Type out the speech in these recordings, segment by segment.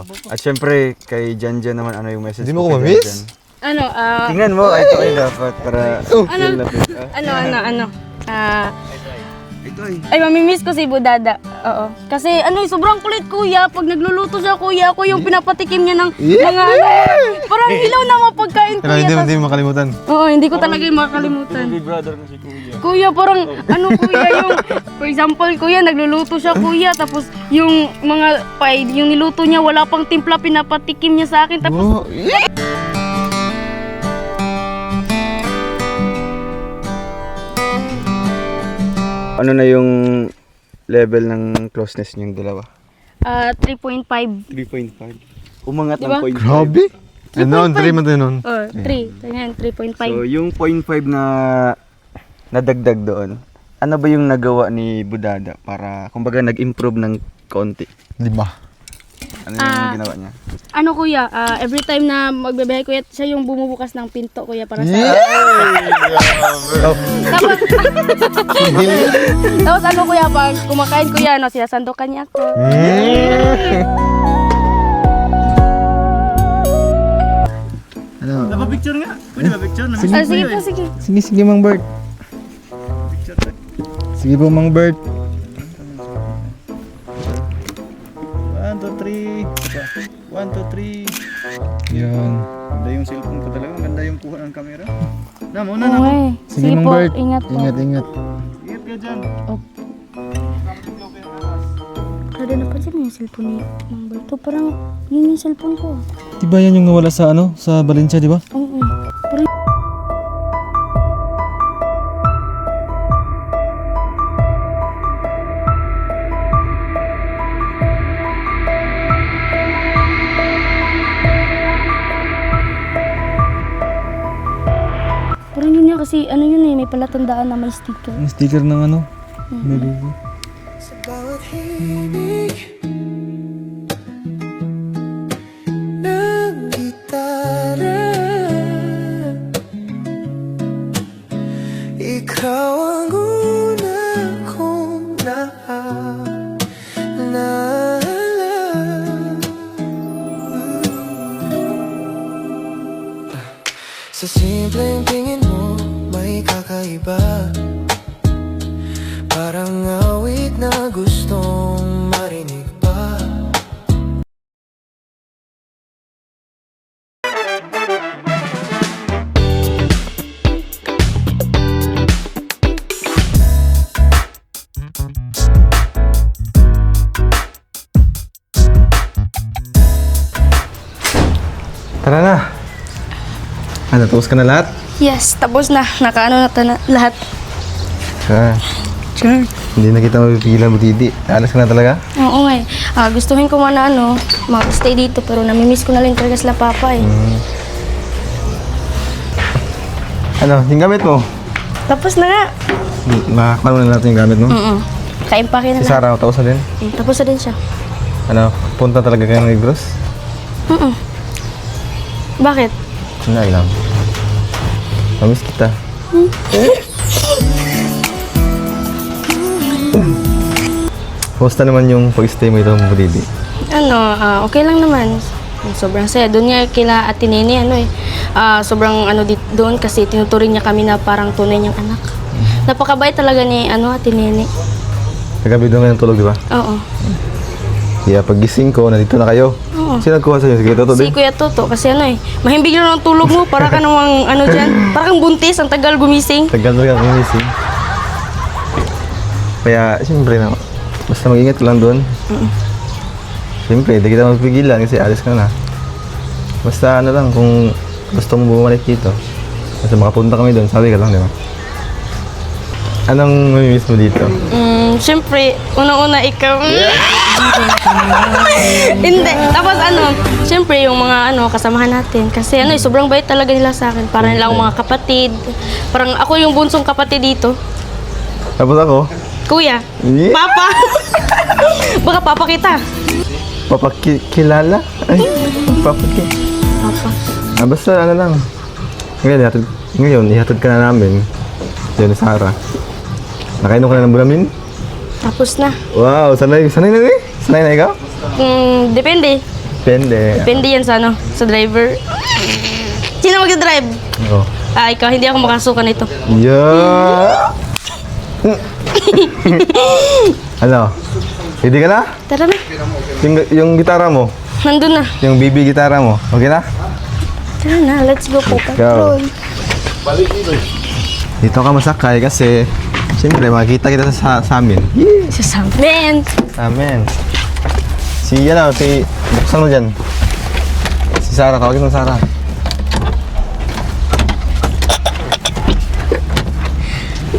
At syempre, kay Janjan naman, ano yung message Hindi mo mo ko kay ma-miss? Janjan? Tingnan Tingnan mo, ay ito kayo dapat para feel na feel. Ito ay. Mamimiss ko si Budada. Oo. Kasi sobrang kulit kuya. Pag nagluluto siya kuya, ako yung pinapatikim niya ng mga parang hilaw na mga pagkain Pero kuya. hindi mo makalimutan. Oo, hindi ko talaga yung makakalimutan. Big brother na si Kuya. Kuya, parang kuya yung, for example, kuya, nagluluto siya kuya, tapos yung mga pie, yung niluto niya, wala pang timpla, pinapatikim niya sa akin, tapos Ano na yung level ng closeness niyong dalawa? 3.5. 3.5. Umangat Diba? ng 0.5. Grabe! Ano, 3 man tayo nun. 3. Ganyan, 3.5. So, yung 0.5 na nadagdag doon, ano ba yung nagawa ni Budada para, kumbaga, nag-improve ng konti? 5. Ano yung ginawa niya? Kuya, every time na magbebehe kuya, siya yung bumubukas ng pinto kuya para sa Tapos kuya, pag kumakain kuya, sinasandukan niya ako. Ano? Napapicture nga. Pwede ba picture? Sige po, sige. Sige, Mang Bert. Sige po, Mang Bert. 1, 2, 3. 1, 2, 3. Yan. Ganda yung cellphone ko talaga. Ganda yung kuha ng camera. Na, muna na. Okay. Sige, Mang po, Bert. ingat po. Ingat. Ingat ka dyan. Kada napansin mo yung cellphone ni Mang Berto, parang yun yung cellphone ko. Diba yan yung nawala sa sa Valencia, di ba? Oo. Parang yun niya kasi may palatandaan na may sticker. Yung sticker ng may logo. Sa bawat himig ng gitara, ikaw ang una kong naalala. Sa simpleng tingin mo, may kakaiba. Parang awit na gustong marinig pa. Tara na. Tapos ka na lahat? Yes, tapos na. Nakaano na lahat. Sure. Hindi na kita mapipigilan, Butiti. Alas ka na talaga? Oo nga eh. Gustuhin ko man na mag-stay dito pero namimiss ko na lang talaga sila papa eh. Yung gamit mo? Tapos na nga. Makakuha na natin yung gamit mo? Kaimpake na Si lang. Sarah, tapos na din? Tapos na din siya. Punta talaga kayo ng Negros? Bakit? Hindi lang. Mamiss kita. Kumusta naman yung pag-stay mo ito, Butiti? Okay lang naman. Sobrang saya. Doon nga kila Ate Nene, sobrang doon kasi tinuturing niya kami na parang tunay niyang anak. Napakabait talaga ni Ate Nene. Nagabi doon ngayon tulog, di ba? Oo. Kaya pag gising ko, nandito na kayo. Oo. Sino nagkuha sa'yo? Sige, Toto Si din. Kuya Toto, kasi mahimbig lang ng tulog mo, para ka namang dyan. Parang kang buntis, ang tagal gumising. Tagal mo yung gising. Kaya, siyempre na, basta mag-ingat ka lang doon. Siyempre, hindi kita mapigilan kasi alis ka na. Basta lang, kung gusto mo bumalik dito, basta makapunta kami doon, sabi ka lang, di ba? Anong mamimiss mo dito? Siyempre, unang-una ikaw. Hindi. Tapos siyempre yung mga kasamahan natin. Kasi sobrang bait talaga nila sa akin. Parang nilang mga kapatid. Parang ako yung bunsong kapatid dito. Tapos ako? Kuya. Yeah. Papa. Baka papa kita. Papakilala? Ay, Papa. basta lang. Ngayon, ihatid ka na namin. Yun, Sarah. Nakainom ka na ng bulamin? Tapos na. Wow, sanay na eh? Sanay na ikaw? Depende. Depende. Depende yan sa ano, sa driver. Sino mag-drive? Oh. Ikaw, hindi ako makasuka nito. Yeah! Ano? Ready ka na? Tara na, Yung gitara mo, nandun na. yung BB gitara mo, okay na? Tara na, let's go po. Go. Dito ka masakay kasi siyempre makikita kita sa amin. Sa samin. Sa amin. Si buksan mo dyan. Si Sarah, tawagin mo Sarah.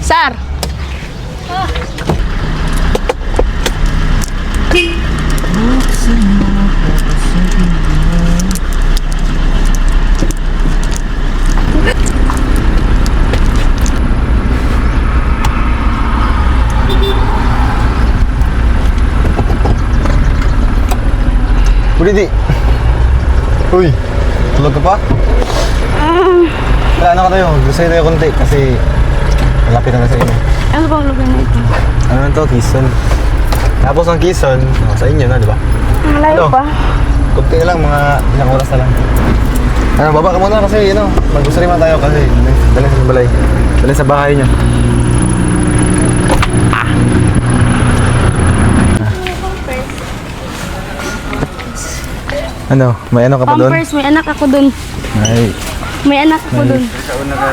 Sar! Uy, Uy, tulog ka pa? Wala, ano ka tayo? Gusto tayo konti kasi malapit na sa inyo. Ano bang lugar na ito? Ano na to? Quezon. Tapos ang Quezon, sa inyo na, di ba? Malayo Ano? pa. Kunti na lang, mga ilang oras na lang. Ano, baba ka muna kasi, mag-usari man tayo kasi dali sa balay. Dali sa bahay niyo. Ano, may ano ka pa doon? Pampers, may anak ako dun. Ay, May anak ako dun. Sa una ka,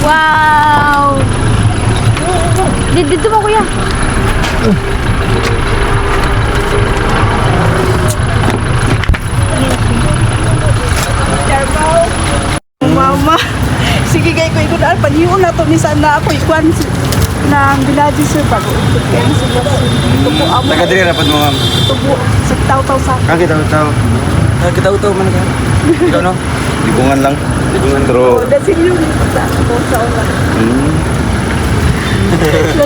Wow! Dito mo, kuya. Mama, sige kay ko ikot al paniyon na to ni sana ako ikuan na biladi sir bago ikot kaya sila tubo amo Taga diri rapat mo ma'am. tubo sa taw-taw sa Kaki taw-taw. Kita-taw man ka. Ikaw no? Libungan lang. Libungan pero da silyo sa ako sa ola.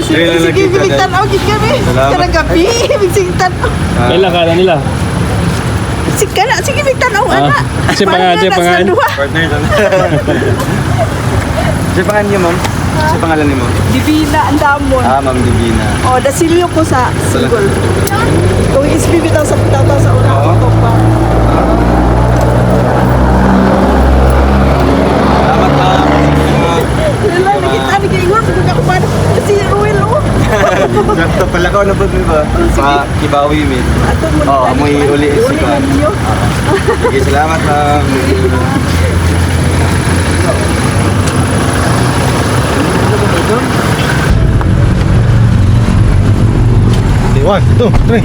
Sige bigtan ako gid kami. Salamat. Karang gabi bigtan. Kailan ka nila? Sige kana sige bigtan ako ana. Si pangalan, si pangalan. partner lang. Sa pangalan niyo ma'am? Sa pangalan niyo mo? Divina ang damon. Ma'am Divina. Oh, da silyo ko sa single. Kung isbi bitaw sa taw-taw sa ola Oo. ko pa. Salamat ma'am. Wala nakita ni kay Igor pag ako pa kasi Ruel oh. Sakto pala ko na po ba? Kibawi mi. Ato mo Oo, amoy uli si Uli Juan. ninyo. Sige, salamat ma'am. One, two, three.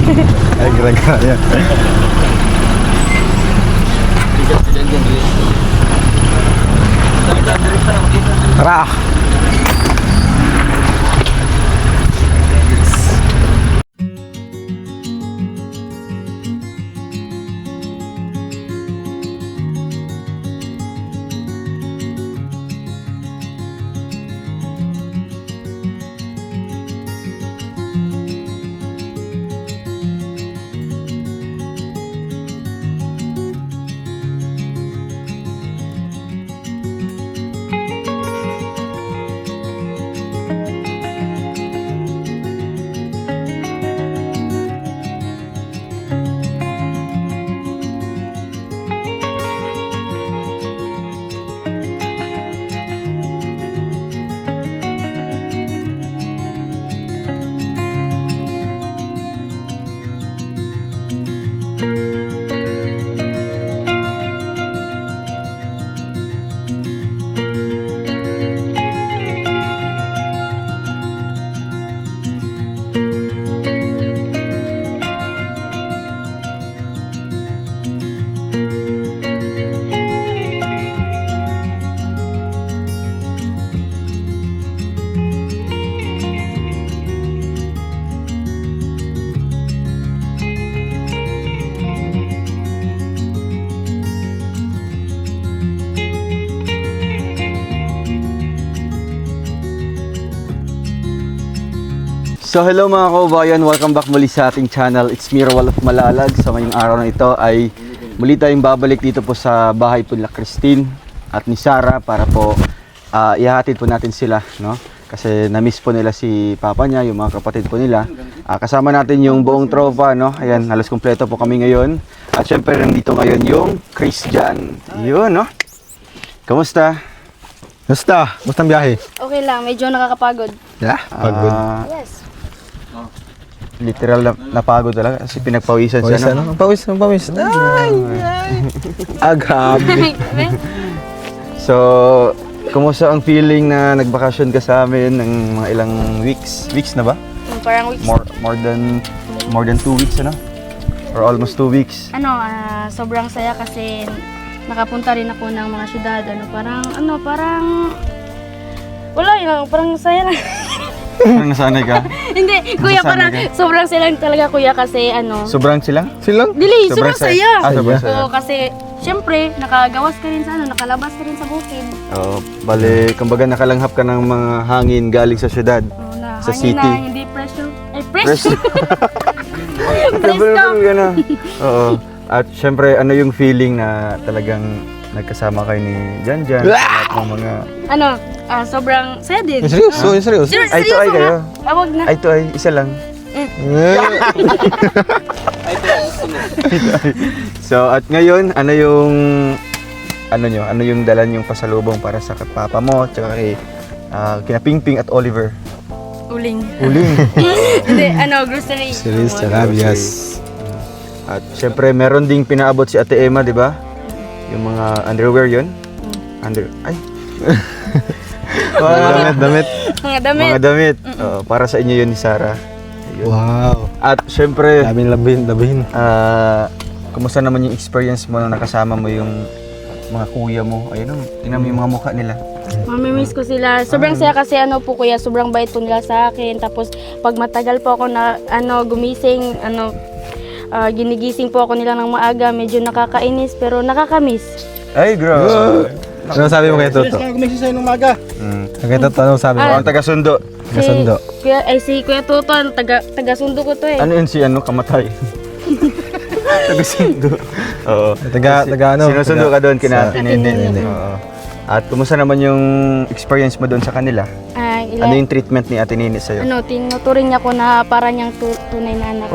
Ay, gara-gara yan. Tara! So hello mga kaubayan, welcome back muli sa ating channel. It's me, Roel of Malalag. Sa ngayong araw na ito ay muli tayong babalik dito po sa bahay po nila Christine at ni Sarah para po ihahatid po natin sila, no? Kasi na-miss po nila si papa niya, yung mga kapatid po nila. Kasama natin yung buong tropa, no? Ayan, halos kumpleto po kami ngayon. At syempre nandito ngayon yung Christian. Yun, no? Kamusta? Basta ang biyahe. Okay lang, medyo nakakapagod. Yeah, pagod. Yes. Literal na napagod talaga kasi pinagpawisan Pawis, siya, no? ano? Pawis. Ay! Grabe. So, kumusta ang feeling na nagbakasyon ka sa amin ng mga ilang weeks? Weeks na ba? Parang weeks. More than 2 weeks, ano? Or almost 2 weeks. Sobrang saya kasi nakapunta rin ako ng mga syudad. Parang wala yun, parang saya lang. Parang nasanay ka? Hindi, kuya, Nasasanay parang ka? sobrang saya lang talaga, kuya, kasi Sobrang silang? Silang? Dili, sobrang saya. Sobrang saya. Oo, kasi syempre, nakagawas ka rin sa nakalabas ka rin sa bukid. Oo, bale, kumbaga nakalanghap ka ng mga hangin galing sa syudad. Oo, na Sa hangin city. na, hindi preso. Ay, preso. Presko. Oo. At syempre, ano yung feeling na talagang nagkasama kayo ni Janjan? At ng mga... Sobrang saya din. Seryoso. Ay, to ay Seryoso kayo. nga. Wag na. Ay, to ay, isa lang. So, at ngayon, ano yung dala niyong pasalubong para sa papa mo, tsaka kay kina Pingping at Oliver. Uling. Uling. Hindi, grocery. Series tsaka bigas. At syempre, meron ding pinaabot si Ate Emma, di ba? Yung mga underwear yun. Ay. Damit. Mga damit. Mga damit. Oo, para sa inyo yun ni Sarah. Ayun. Wow. At syempre, Labihin. kumusta naman yung experience mo nung nakasama mo yung mga kuya mo? Ayun, tingnan mo yung mga mukha nila. Mamimiss ko sila. Sobrang saya kasi po kuya, sobrang bait po nila sa akin. Tapos pag matagal po ako na gumising, ginigising po ako nila ng maaga, medyo nakakainis pero nakakamiss. Ay, grabe. Ano sabi mo kay Toto? Gumising sa'yo ng maga. Kay Toto, ano sabi mo? Ang taga-sundo. Kasundo. Si Kuya Toto, taga-sundo ko to eh. Ano yun si kamatay? Taga-sundo. Oo. Taga Sinusundo ka doon kina sa- Ate Nene. Nene. Oo. At kumusta naman yung experience mo doon sa kanila? Ano yung treatment ni Ate Nene sa'yo? Tinuturing niya ko na para niyang tunay na anak.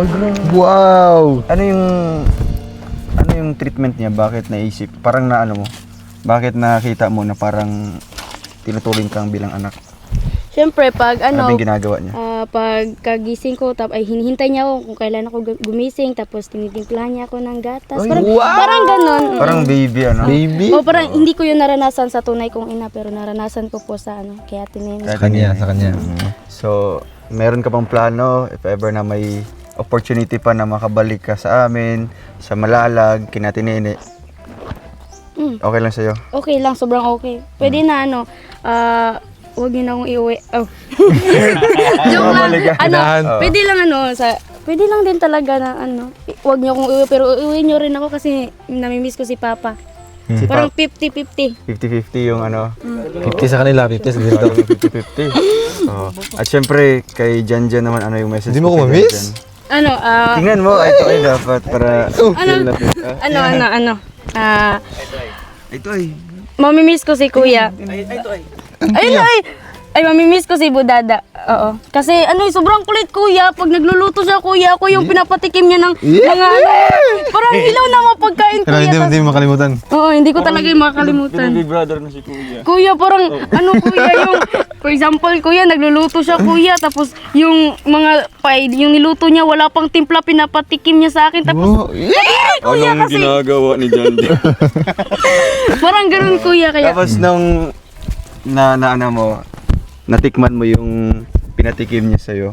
Wow! Ano yung treatment niya? Bakit naisip? Parang bakit nakita mo na parang tinuturing kang bilang anak? Siyempre, pag Ano yung ginagawa niya? pag kagising ko, hinihintay niya ako kung kailan ako gumising, tapos tinitimplahan niya ako ng gatas. Parang ganon. Parang baby, Baby? O parang hindi ko yun naranasan sa tunay kong ina, pero naranasan ko po sa kaya Ate Sa kanya. So, meron ka pang plano if ever na may opportunity pa na makabalik ka sa amin, sa Malalag, kina Ate Nene. Okay lang sa'yo? Okay lang, sobrang okay. Pwede na huwag niyo na akong iuwi. Oh. Joke lang. Inahan. Pwede lang pwede lang din talaga na huwag niyo akong iuwi, pero iuwi niyo rin ako kasi namimiss ko si Papa. Si Parang Pap, 50-50. 50-50 yung 50 sa kanila, 50 sa dito. 50-50. Oo. At syempre, kay Jan naman, yung message Hindi mo mo ko kay ma-miss? Jan? Tingnan mo, ito ay dapat para feel natin. Ito ay. Mamimiss ko si Kuya. Ay, mamimiss ko si Budada. Oo. Kasi sobrang kulit Kuya. Pag nagluluto siya Kuya, ako yung pinapatikim niya ng mga parang ilaw na mga pagkain Pero Kuya. hindi mo makalimutan. Oo, hindi ko talaga yung makakalimutan. Big brother na si Kuya. Kuya, parang Kuya yung, for example, Kuya, nagluluto siya Kuya, tapos yung mga yung niluto niya, wala pang timpla, pinapatikim niya sa akin, tapos Kuya kasi, ginagawa ni Jan? parang ganun Kuya, kaya, Tapos nung natikman mo yung pinatikim niya sa'yo,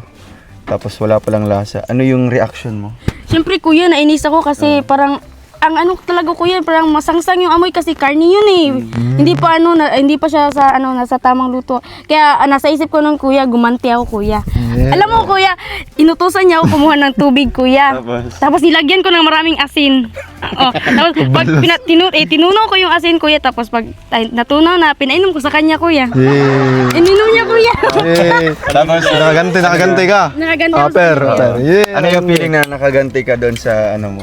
tapos wala palang lasa, ano yung reaction mo? syempre Kuya, nainis ako kasi parang, ang talaga Kuya, parang masangsang yung amoy kasi karni yun eh. Hindi pa hindi pa siya sa nasa tamang luto. Kaya nasa isip ko nung Kuya, gumanti ako Kuya. Alam mo Kuya, inutusan niya ako kumuha ng tubig Kuya. Tapos nilagyan ko ng maraming asin. Tapos pag tinunaw ko yung asin Kuya, tapos pag natunaw na, pinainom ko sa kanya Kuya. Ininom niya Kuya. Tapos nakaganti ka. Nakaganti ako sa Aper. kanya. Ano yung feeling na nakaganti ka doon sa mo?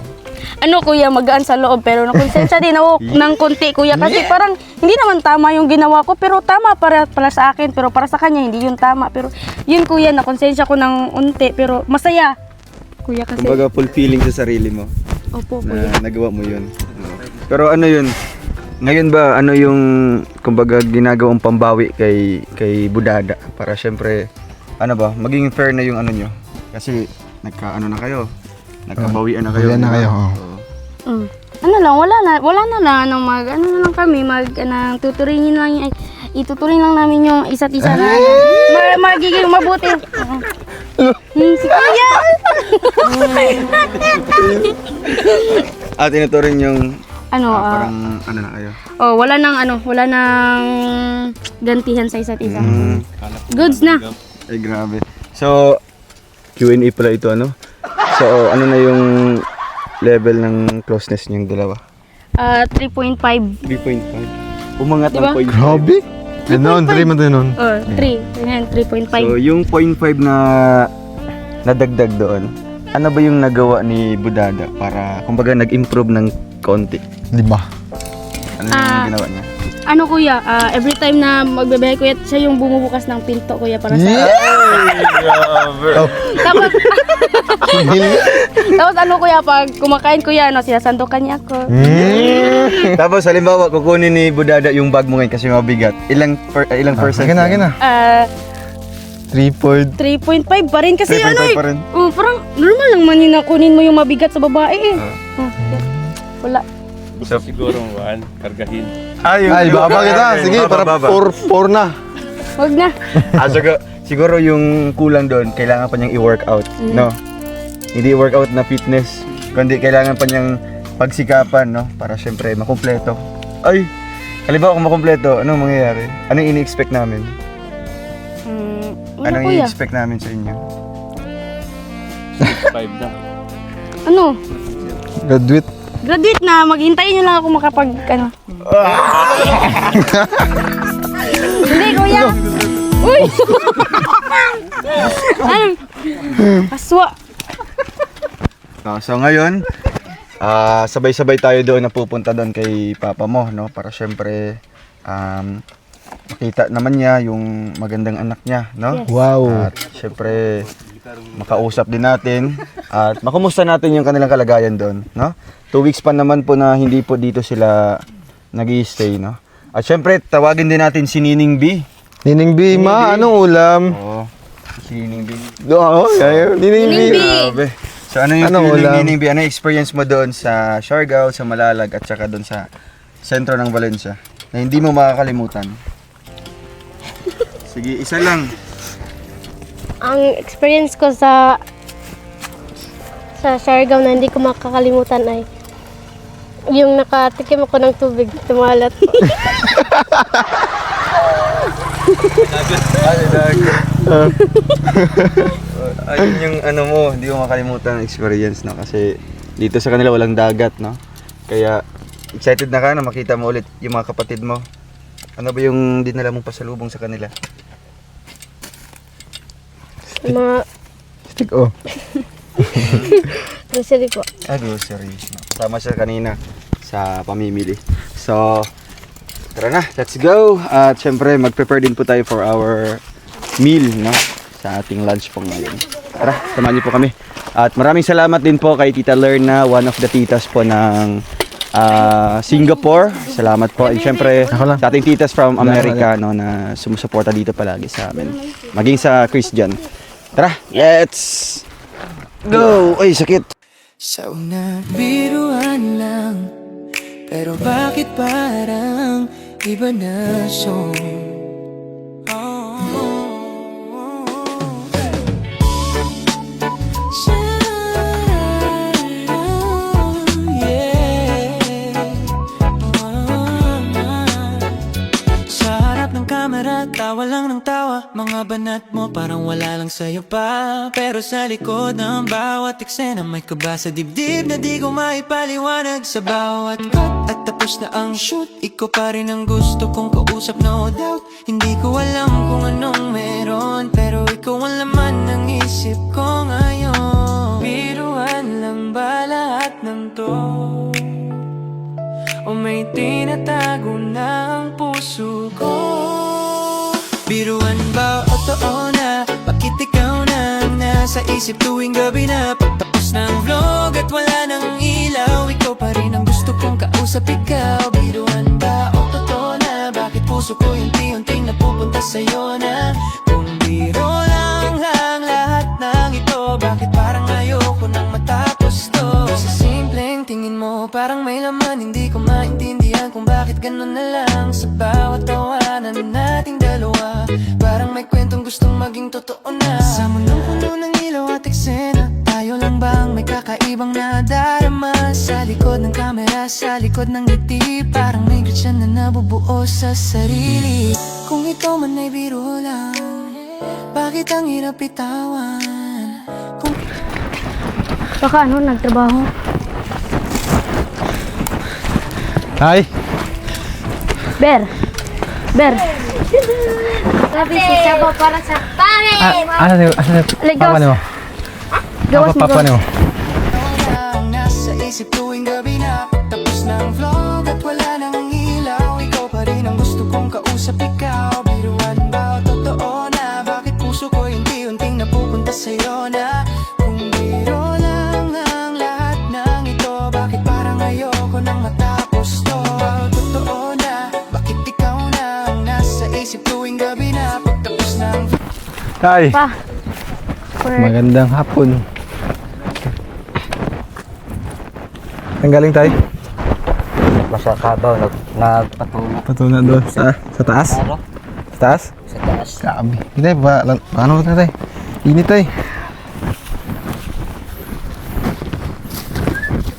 Kuya, magaan sa loob pero nakonsensya din ako ng konti Kuya kasi parang hindi naman tama yung ginawa ko pero tama para sa akin pero para sa kanya hindi yun tama pero yun Kuya, nakonsensya ko ng unti pero masaya Kuya kasi. Kumbaga fulfilling sa sarili mo Opo na Kuya. nagawa mo yun. Pero yun? Ngayon ba yung kumbaga ginagawang pambawi kay Budada para syempre maging fair na yung nyo? Kasi na kayo. Nagkabawian na kayo. Bawian na kayo, oo. Wala na lang kami tuturingin lang ituturing lang namin yung isa't isa na magiging mabuti. Si Kuya. At tinuturing yung Parang na kayo. wala nang gantihan sa isa't isa. Goods na. Ay grabe. So Q&A pala ito So ano na yung level ng closeness niyong dalawa? 3.5. 3.5. Umangat Diba? ng 0.5. Grabe. Noon, 3 man tayo noon. 3. Ayan, 3.5. So yung 0.5 na nadagdag doon, ano ba yung nagawa ni Budada para kumbaga nag-improve ng konti? 5. Ano yung ginawa niya? Ano kuya, every time na magbebehe kuya, siya yung bumubukas ng pinto kuya para sa Oh, Tapos, tapos ano kuya, pag kumakain kuya, ano, sinasandukan niya ako. Tapos halimbawa, kukunin ni Budada yung bag mo ngayon kasi mabigat. Ilang percent? akin na. 3.5. 3.5 pa rin kasi 3.5 ano eh. pa rin. Parang normal lang man yun na kunin mo yung mabigat sa babae eh. Wala. Gusto siguro kargahin. Ay, baba kita. Sige, para 4 na. Huwag na. Siguro yung kulang doon, kailangan pa niyang i-workout, no? Hindi workout na fitness, kundi kailangan pa niyang pagsikapan, no? Para syempre makumpleto. Ay, halimbawa kung makumpleto, anong mangyayari? Anong ini-expect namin? Wala Anong kuya. i-expect namin sa inyo? 5 na. Ano? Graduate. Graduate na, maghintayin niyo lang ako makapag, ano. Hindi, kuya. Uy! Ano? Aswa. So ngayon, sabay-sabay tayo doon na pupunta doon kay papa mo, no? Para syempre, makita naman niya yung magandang anak niya, no? Yes. Wow. At syempre, makausap din natin at makumusta natin yung kanilang kalagayan doon, no? 2 weeks pa naman po na hindi po dito sila nag-i-stay, no? At syempre, tawagin din natin si Nining B. Nining B, anong ulam? Oo, si Nining B. Oo, Nining B. Nining B. Grabe. So ano yung Anong feeling ulam? Nining B? Ano yung experience mo doon sa Siargao, sa Malalag at saka doon sa sentro ng Valencia na hindi mo makakalimutan? Sige, isa lang. Ang experience ko sa Siargao na hindi ko makakalimutan ay yung nakatikim ako ng tubig, tumalat. Ayun yung ano mo, hindi mo makalimutan ang experience, no? Kasi dito sa kanila walang dagat, no? Kaya excited na ka na makita mo ulit yung mga kapatid mo. Ano ba yung dinala mong pasalubong sa kanila? Mga Stick, oh. grocery po. Groceries. No? Kasama siya kanina sa pamimili. So, tara na, let's go. At syempre, mag-prepare din po tayo for our meal, no? Sa ating lunch po ngayon. Tara, samahan niyo po kami. At maraming salamat din po kay Tita Lerna, one of the titas po ng Singapore. Salamat po. And syempre, sa ating titas from America, no, na sumusuporta dito palagi sa amin. Maging sa Christian. Tara, let's go! Ay, sakit! Sa una, biruan lang, pero bakit parang iba na song? Tawa lang ng tawa, mga banat mo parang wala lang sa'yo pa. Pero sa likod ng bawat eksena may kaba sa dibdib na di ko maipaliwanag. Sa bawat cut at tapos na ang shoot, ikaw pa rin ang gusto kong kausap, no doubt. Hindi ko alam kung anong meron, pero ikaw ang laman ng isip ko ngayon. Biruan lang ba lahat ng to? O may tinatago na ang puso ko? Biruan ba o totoo na? Bakit ikaw na ang nasa isip tuwing gabi na? Pagtapos ng vlog at wala nang ilaw, ikaw pa rin ang gusto kong kausap, ikaw. Biruan ba o totoo na? Bakit puso ko yung unti-unting napupunta sa'yo na? Kung biro lang lahat ng ito, bakit parang ayoko nang matapos to? Sa simpleng tingin mo parang may laman, hindi ko maintindihan kung bakit ganun na lang. Sa bawat tawanan nating dalawa, parang may kwentong gustong maging totoo na. Sa mundong puno ng ilaw at eksena, tayo lang bang may kakaibang nadarama? Sa likod ng kamera, sa likod ng ngiti, parang may gritsa na nabubuo sa sarili. Kung ito man ay biro lang, bakit ang hirap bitawan? Baka ano, nagtrabaho. Hi. Ber! Grabe si Sabo para sa pangit! Asan Ligos. papa niyo? Gawas mo Papa niyo? Ang nasa isip tuwing gabi na, pagtapos ng vlog at wala nang ilaw, sa'yo na. Kung biro lang ang lahat ng ito, bakit parang ayoko nang matapos to? Totoo na, bakit ikaw na ang nasa isip tuwing gabi na pagtapos ng Tay, Pa. magandang hapon. Ang galing tay? Masakabaw, nagpatuna. Patuna doon. Sa taas? Ano? Sa taas? Sa taas. Grabe. Hindi, paano ka tay? Init tay.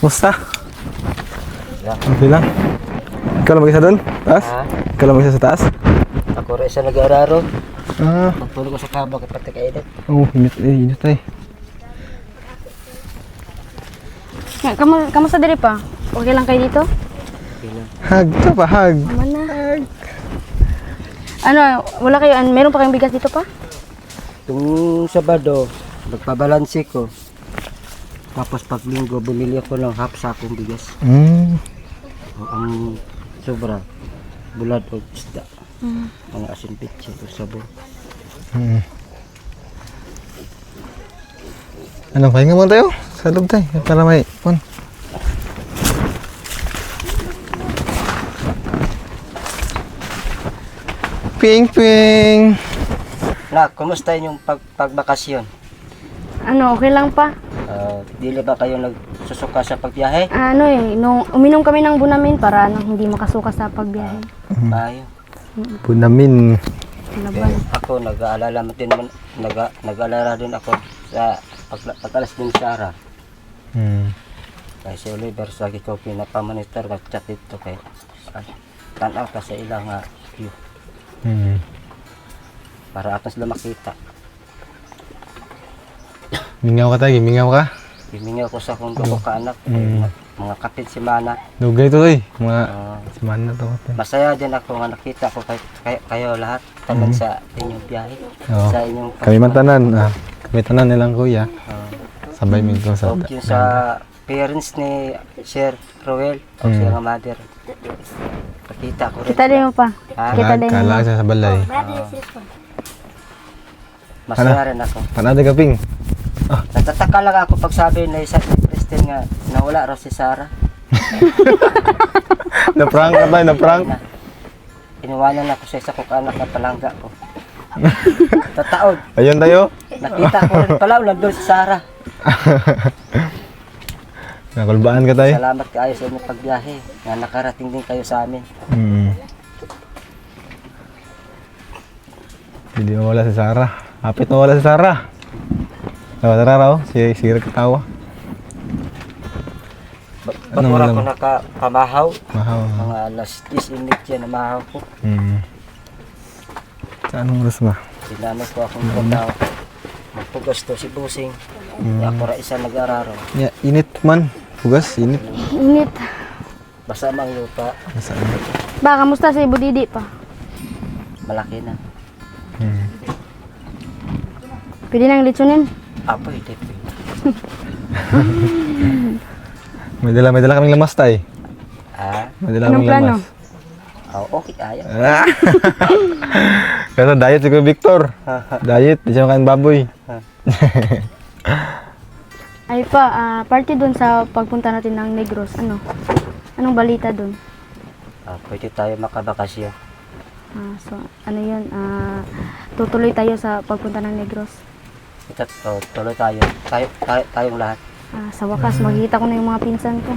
Musta? Okay lang. Ikaw lang mag-isa doon? Taas? Ha? Ikaw lang mag-isa sa taas? Ako rin sa nag-araro. Ah, Pagpulog ko sa kabaw, kapag kainit. oh, init tay. Kamusta diri pa? Okay lang kayo dito? Hug to pa, hug. Aman na. Ano, wala kayo, meron pa kayong bigas dito pa? Yung Sabado, nagpabalansi ko. Tapos pag linggo, bumili ako ng half sakong bigas. Ang sobra, bulad o isda. Mga asin pitsi o sabon. Ano, pahinga muna tayo? Sa loob tayo, para may pon. Ping ping! Na, kumusta yung pagbakasyon? Ano, okay lang pa? Dili ba kayo nagsusuka sa pagbiyahe? Ano nung uminom kami ng bunamin para hindi makasuka sa pagbiyahe. Tayo. Bunamin. Laban. Ako, nag-aalala din ako sa pag-alas din sa Sara. Kaya si Oliver, sagi ko pinapamonitor, mag-chat dito kay tanaw ka sa ilang view. Para atas sila makita. Mingaw ka tayo, mingaw ka. Himingaw ko sa kong dugo ka anak, mga kapit si Mana. Dugay to eh, mga semana to. Masaya din ako nga nakita ko kayo lahat tanan sa inyong biyahe. Oo. Sa inyong Kami man tanan, kami tanan nilang kuya. Sabay min ko sa yung sa parents ni Sir Roel o siya nga mother. Nakita ko rin. Kita din mo pa. Kita din mo. Kala siya sa balay. Masaya rin ako. Panada ka ping. Natataka lang ako pag sabi na isa ni Kristen nga nawala raw si Sarah. Na-prank ka tayo, na-prank. Iniwanan ako sa isa kong anak na palangga ko. Tataod. Ayun tayo. Nakita ko rin pala nandun si Sarah. Nakulbaan ka tayo. Salamat kayo sa inyong pagbiyahe. Nga nakarating din kayo sa amin. Hindi mawala si Sarah. Hapit mawala si Sarah. Tara raw, si katawa. Ba't wala ko nakapamahaw? Mahaw. Mga alas 10:30 na mahaw ko. Sa anong oras ba? Sinanay ko akong pataw. Magpugas to si Busing. Ako ra isa nag-araro. Ya, init man. Pugas, init. Init. Basa mang lupa. Saan? Ba, kamusta si Budidi pa? Malaki na. Pwede nang litsunin? Pwede. May dala kaming lamas tay. May dala Anong kaming plano? lamas. Okay, ayaw. Kasi diet si Kuya Victor. Diet, di siya makain baboy. Ay pa, party dun sa pagpunta natin ng Negros. Anong balita dun? Pwede tayo makabakasyon. So, ano yun? Tutuloy tayo sa pagpunta ng Negros. Tuloy tayo. Tayong lahat. Sa wakas, makikita ko na yung mga pinsan ko.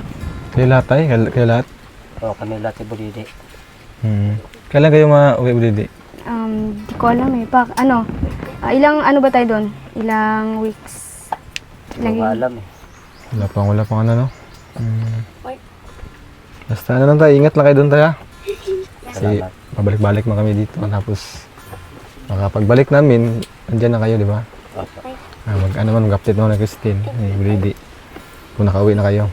Kayo lahat tay? Kayo lahat? Kami lahat ni Bulidi. Kailan kayo ma-uwi ulit? Di ko alam eh. Ilang ano ba tayo doon? Ilang weeks? Hindi ko alam eh. Wala pang ano no? Basta ano lang tayo, ingat lang kayo doon tayo ha? Kasi Salamat. pabalik-balik man kami dito. Tapos makapagbalik namin, andyan na kayo, di ba? Mag-update naman na Christine. Ready. Kung nakauwi na kayo.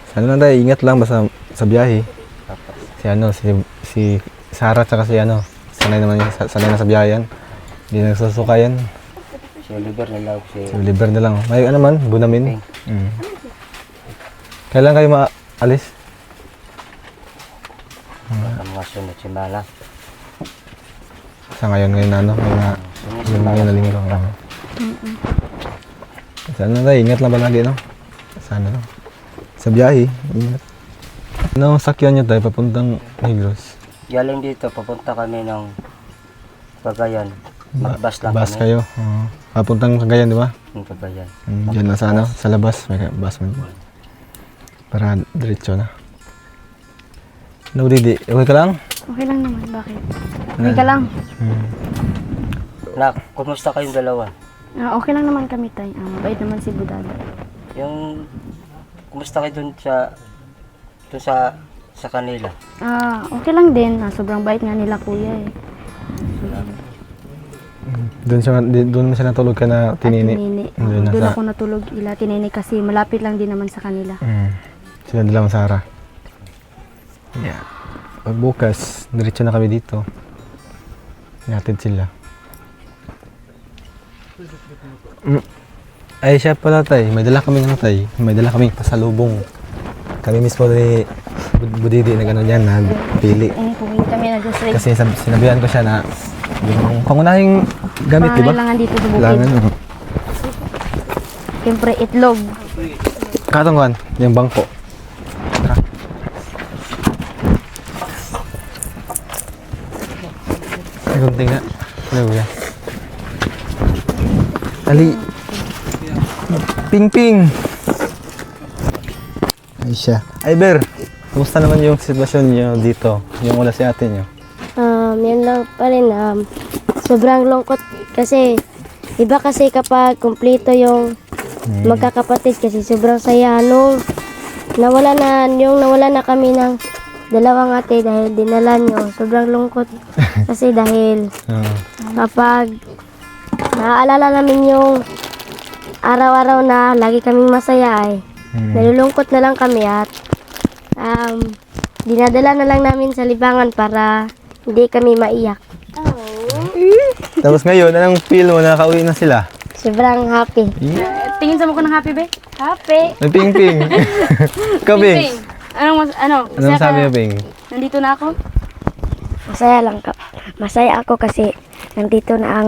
Sana lang tayo, ingat lang basta sa biyahe. Si Sarah tsaka sanay naman yun, sanay na sa biyahe yan. Hindi na nagsusuka yan. Si Oliver na lang. Si Oliver na lang. May bunamin. Kailan kayo maalis? Mga sunod si Mala. Sa ngayon na Yung mga nalinggo. Sana tayo, ingat lang palagi, no? Sana lang. Sa biyahe, ingat. Ano ang sakyan nyo tayo papuntang Negros? Galing dito, papunta kami ng Cagayan. Magbas lang Bus kami. kayo? Papuntang Cagayan, di ba? Ng Cagayan. Diyan lang sa ano, sa labas, may bus mo. Para diretso na. No, Didi, okay ka lang? Okay lang naman, bakit? Okay ka lang. Nak, kumusta kayong dalawa? Okay lang naman kami, tay. Mabait naman si Budada. Yung, kumusta kayo dun sa kanila? Okay lang din. Sobrang bait nga nila kuya eh. Doon siya natulog ka na tinini. Tinini. Doon na Doon sa- ako natulog ila tinini kasi malapit lang din naman sa kanila. Sila dalawang Sara. Yeah. Pag bukas, diretso na kami dito. Inatid sila. Ay, siya pala tay. May dala kaming ano tay. May dala kaming pasalubong. Kami mismo ni Budidi na gano'n yan, nagpili. Pumunta kami nag-straight. Kasi sinabihan ko siya na yung pangunahing gamit, di ba? Kailangan dito sa bukid. Kailangan. Siyempre, itlog. Katungkuhan, yung bangko. Tara. Ay, kunting na. Ano ba yan? Tali. Ping-ping. Ay siya. Ay, Ber. Kumusta naman yung sitwasyon niyo dito? Yung wala si ate niyo? Yan lang pa rin. Sobrang lungkot kasi iba kasi kapag kumpleto yung magkakapatid kasi sobrang saya nung nawala na kami ng dalawang ate dahil dinala nyo. Sobrang lungkot kasi dahil kapag naaalala namin yung araw-araw na lagi kaming masaya ay nalulungkot na lang kami at dinadala na lang namin sa libangan para hindi kami maiyak. Tapos ngayon, anong feel mo na nakauwi na sila? Sobrang happy. Tingin sa mukha ng happy, be? Happy. May ping-ping. Ikaw, Ping. Ping. Anong Anong sabi mo, Ping? Nandito na ako? Masaya lang ka. Masaya ako kasi nandito na ang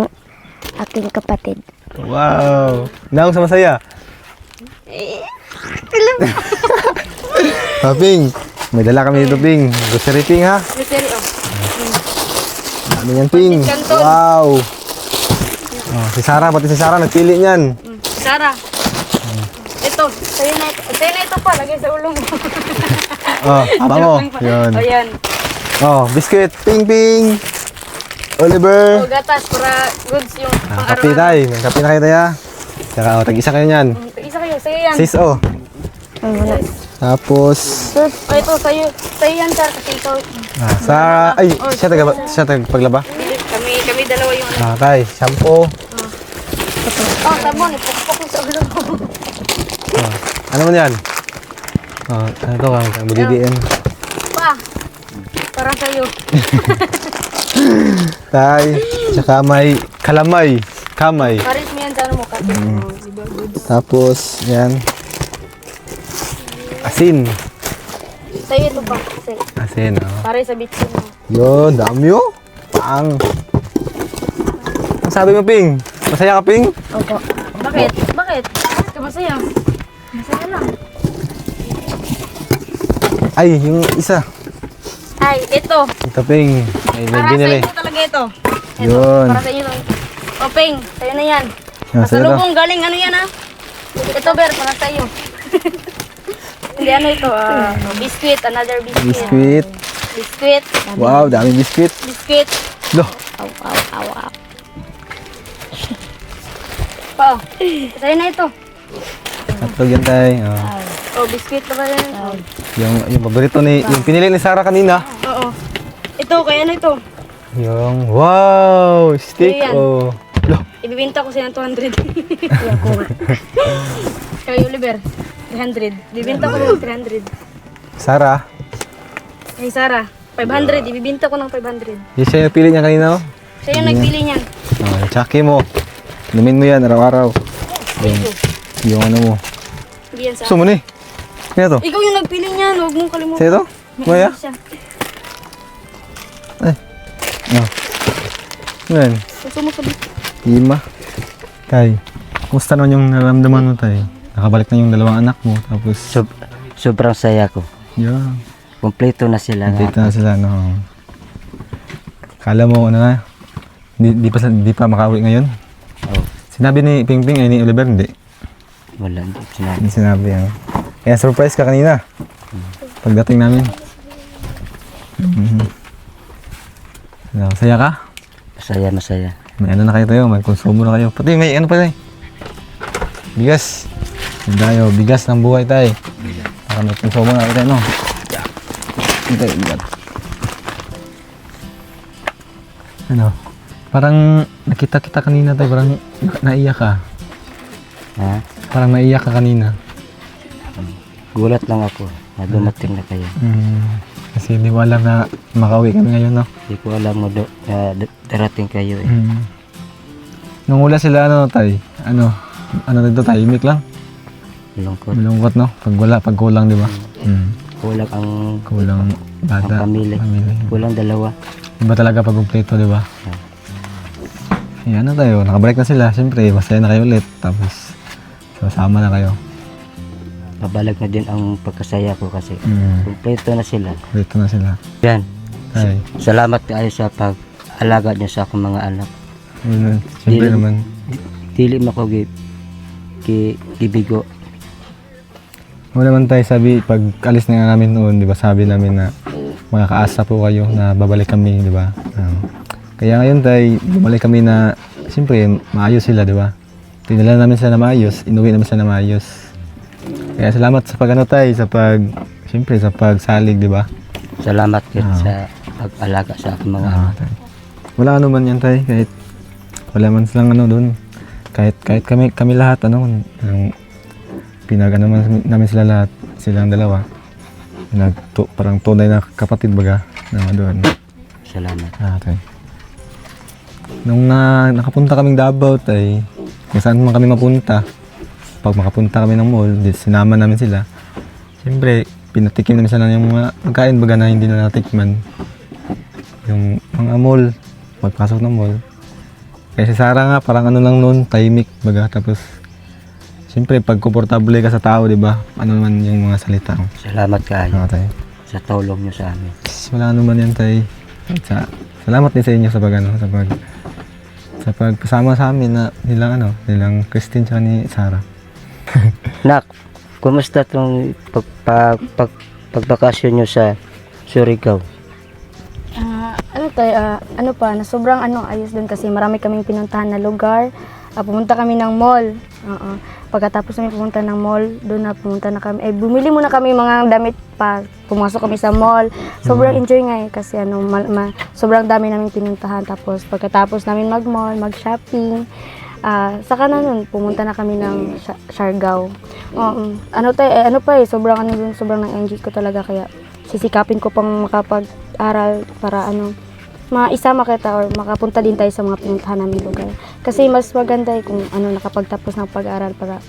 aking kapatid. Wow! Naong sa masaya? Ping, may dala kami dito, Ping. Grocery, Ping, ha? Mystery, Dami yan, Ping. Kanton. Wow! Si Sarah, pati si Sarah, nagpili niyan. Sarah. Ito, sa'yo na ito. Sa'yo na ito pa, lagay sa ulo mo. Haba mo. Yun. Ayan. Biscuit. Ping, Ping. Oliver. Gatas para goods yung Kape tayo. May kape na kayo tayo. Tsaka, tag-isa kayo niyan. Isa kayo, sa'yo yan. Sis, Tapos, Ito, sa'yo yan, sir, kasi ikaw. Sarah. Ay, siya tagapaglaba. Kami dalawa yung ano. Tay, shampoo. Sabon, ipukpok mo sa ulo mo. Ano man yan? Ano to, ang budidiin. Pa, para sa'yo. Tay, tsaka may kalamay. Kamay. Paris mo yan sa ano mo, kasi. Diba, goods. Tapos, yan. Asin. Sa'yo ito pa, kasi. Asin, Para sa bitsin mo. Yun, dami oh. Ang sabi mo, Ping? Masaya ka, Ping? Opo. Bakit? Bakit ka masaya? Masaya lang. Ay, yung isa. Ay, ito. Ito, Ping. Ay, may Para sa binili. inyo talaga ito. Ito, Yun. para sa inyo lang. O, Ping, sa'yo na yan. Sa'yo na. Pasalubong, galing ano yan, ha? Ito, Ber, para sa'yo. Hindi, ano ito? Biscuit, another biscuit. Biscuit. Biscuit. Wow, daming biscuit. Biscuit. Loh, Aw. Pa, sa'yo na ito. tatlo yan tayo. Oh, biscuit na ba yan? Yung paborito yung pinili ni Sarah kanina. Oo. Ito, kaya ano ito? Yung, wow, steak. Yan. Oh. Loh, Ibibinta ko sa'yo ng 200. Kay Oliver, 300. Ibibinta ko ng 300. Sarah. Kay Sarah, 500. Ibibinta ko ng 500. Yung siya yung pili niya kanina, oh. Siya yung nagpili niyan. Tsaki mo. Inumin mo yan araw-araw. Yung ano mo. Hindi yan sa Gusto mo ni? Kaya to? Ikaw yung nagpili niyan, huwag mong kalimutan. Sa'yo to? Maya? Siya. Ay. No. Yan. Gusto mo sabi. Ima. Tay, kumusta naman yung nararamdaman mo, tay? Nakabalik na yung dalawang anak mo, tapos... Sobrang saya ko. Yeah. Kompleto na sila. Dito na sila, no? Kala mo, ano na? Di pa makauwi ngayon? Oh, Sinabi ni Pingping, ay ni Oliver, hindi. wala. Hindi sinabi. Hindi sinabi, ano? Kaya surprise ka kanina. Pagdating namin. Saya ka? Masaya. May ano na kayo tayo, may konsumo na kayo. Pati may ano pa tayo. Bigas. Yan tayo, bigas ng buhay tayo. Para may konsumo na kayo tayo, no? Yan tayo, bigat. Ano? Parang nakita kita kanina tayo, parang naiyak ka. Ha? Parang naiyak ka kanina. Gulat lang ako na dumating na kayo. Kasi di mo alam na makauwi kami ngayon, no? Hindi ko alam mo darating kayo eh. Nung ula sila, ano tay? Ano dito, tahimik lang? Lungkot. Malungkot, no? Pag kulang, di ba? Kulang ang Kulang bata. pamilya. Kulang dalawa. Iba talaga pag kumpleto, di ba? Ano tayo, nakabalik na sila. Siyempre, masaya na kayo ulit. Tapos, sama na kayo. Babalik na din ang pagkasaya ko kasi kumpleto na sila. Kumpleto na sila. Yan. Ay, Salamat kayo sa pag-alaga niyo sa akong mga anak. siyempre Dili- naman. Dili mo ko gibigo. Wala naman tayo sabi, pag alis na nga namin noon, di ba, sabi namin na makakaasa po kayo na babalik kami, di ba? Kaya ngayon tayo, bumalik kami na, siyempre, maayos sila, di ba? Tinala namin sila na maayos, inuwi namin sila na maayos. Kaya salamat sa pag-ano tayo, siyempre, sa pagsalig, di ba? Salamat kayo sa pag-alaga sa aking mga anak. Tay. Wala ano man yan tayo, kahit wala man silang ano doon. Kahit kami lahat, pinag-ano man namin sila lahat, silang dalawa. Parang tunay na kapatid baga, na doon. Salamat. Tay. Nung nakapunta kaming Davao, tay, kung saan man kami mapunta, pag makapunta kami ng mall, sinama namin sila. Siyempre, pinatikim namin sila yung mga pagkain baga na hindi na natikman. Yung mga mall, pagpasok ng mall. Kaya si Sarah nga, parang ano lang noon, tahimik baga. Tapos, siyempre, pag komportable ka sa tao, di ba? Ano naman yung mga salita mo. Salamat kayo Tay. sa tulong niyo sa amin. Wala naman yan, tay. Salamat din sa inyo sa sa pagpasama sa amin na nilang Christine tsaka ni Sarah. Nak, kumusta tong pagbakasyon niyo sa Surigao? Na sobrang ayos din kasi marami kaming pinuntahan na lugar. Pumunta kami ng mall. Pagkatapos namin pumunta ng mall, doon na pumunta na kami. Bumili muna kami mga damit pa. Pumasok kami sa mall. Sobrang enjoy nga kasi sobrang dami namin pinuntahan. Tapos pagkatapos namin mag-mall, mag-shopping, saka na nun, pumunta na kami ng Siargao. Sobrang na-enjoy ko talaga kaya sisikapin ko pang makapag-aral para maisama kita or makapunta din tayo sa mga pinuntahan namin lugar. Kasi mas maganda kung nakapagtapos ng pag-aaral para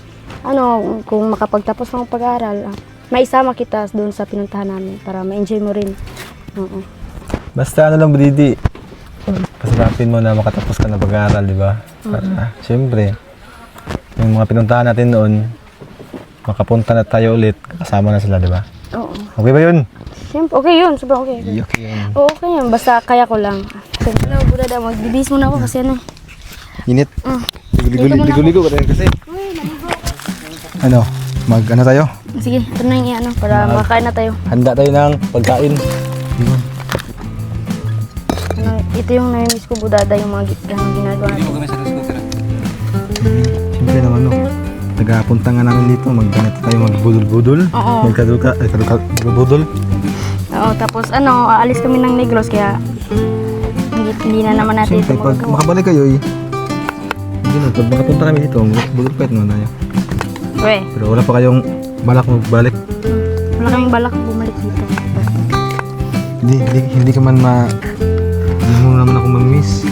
kung makapagtapos ng pag-aaral, maisama kita doon sa pinuntahan namin para ma-enjoy mo rin. Basta lang, Budidi. Pasikapin mo na makatapos ka na pag-aaral, di ba? Para, siyempre, yung mga pinuntahan natin noon, makapunta na tayo ulit, kasama na sila, di ba? Oo. Okay ba yun? Siyempre, okay yun. Sobrang okay. Okay yun. Oo, okay yun. Basta kaya ko lang. Siyempre, Budada, magbibis muna ako kasi Init. Ligo-ligo ka rin kasi. Mag-ano tayo? Sige, ito na yung para makakain na tayo. Handa tayo ng pagkain. Ito yung nami-miss ko, Budada, yung mga ginagawa natin. Siyempre naman, Tagapunta nga namin dito, magganito tayo magbudol-budol. Oo. Budol. Oo, tapos aalis kami ng Negros kaya hindi na naman natin Siyempre, ito pag magagawa. makabalik kayo, hindi na, pag makapunta kami dito, budol pa naman tayo. Pero wala pa kayong balak magbalik. Wala kaming balak bumalik dito. Hindi ka man hindi mo naman ako mag-miss.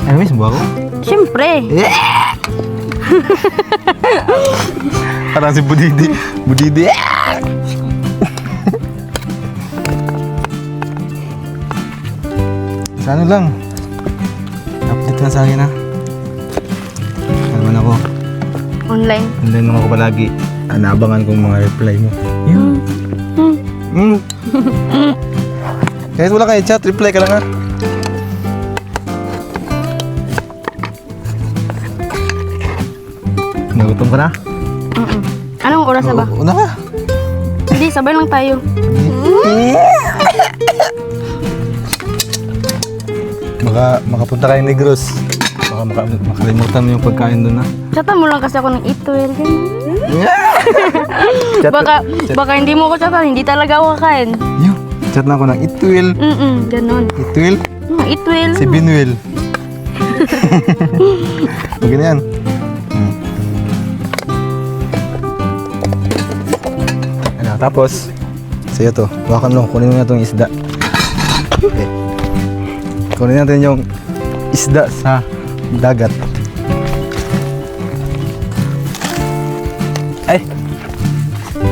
Ay, miss mo ba ako? Siyempre! Parang si Budidi. Sa ano lang. Update lang sa akin, ha? online. Online lang ako palagi. Naabangan kong mga reply mo. Yun. Kahit wala kayo chat, reply ka lang ha. Nagutom ka na? Anong oras na ba? Una ka. Hindi, sabay lang tayo. Baka makapunta kayo Negros. Baka makalimutan mo yung pagkain doon ha. Chatan mo lang kasi ako ng ituel. Chat, Baka hindi mo ako chatan, hindi talaga ako kakain. Yun. Chat na ako ng Itwil. Ganon. Itwil? Ituel. Si Binuel. Okay na yan. Ano, tapos, sa'yo to. Bakan mo, kunin mo na itong isda. Okay. Kunin natin yung isda sa dagat. Ay!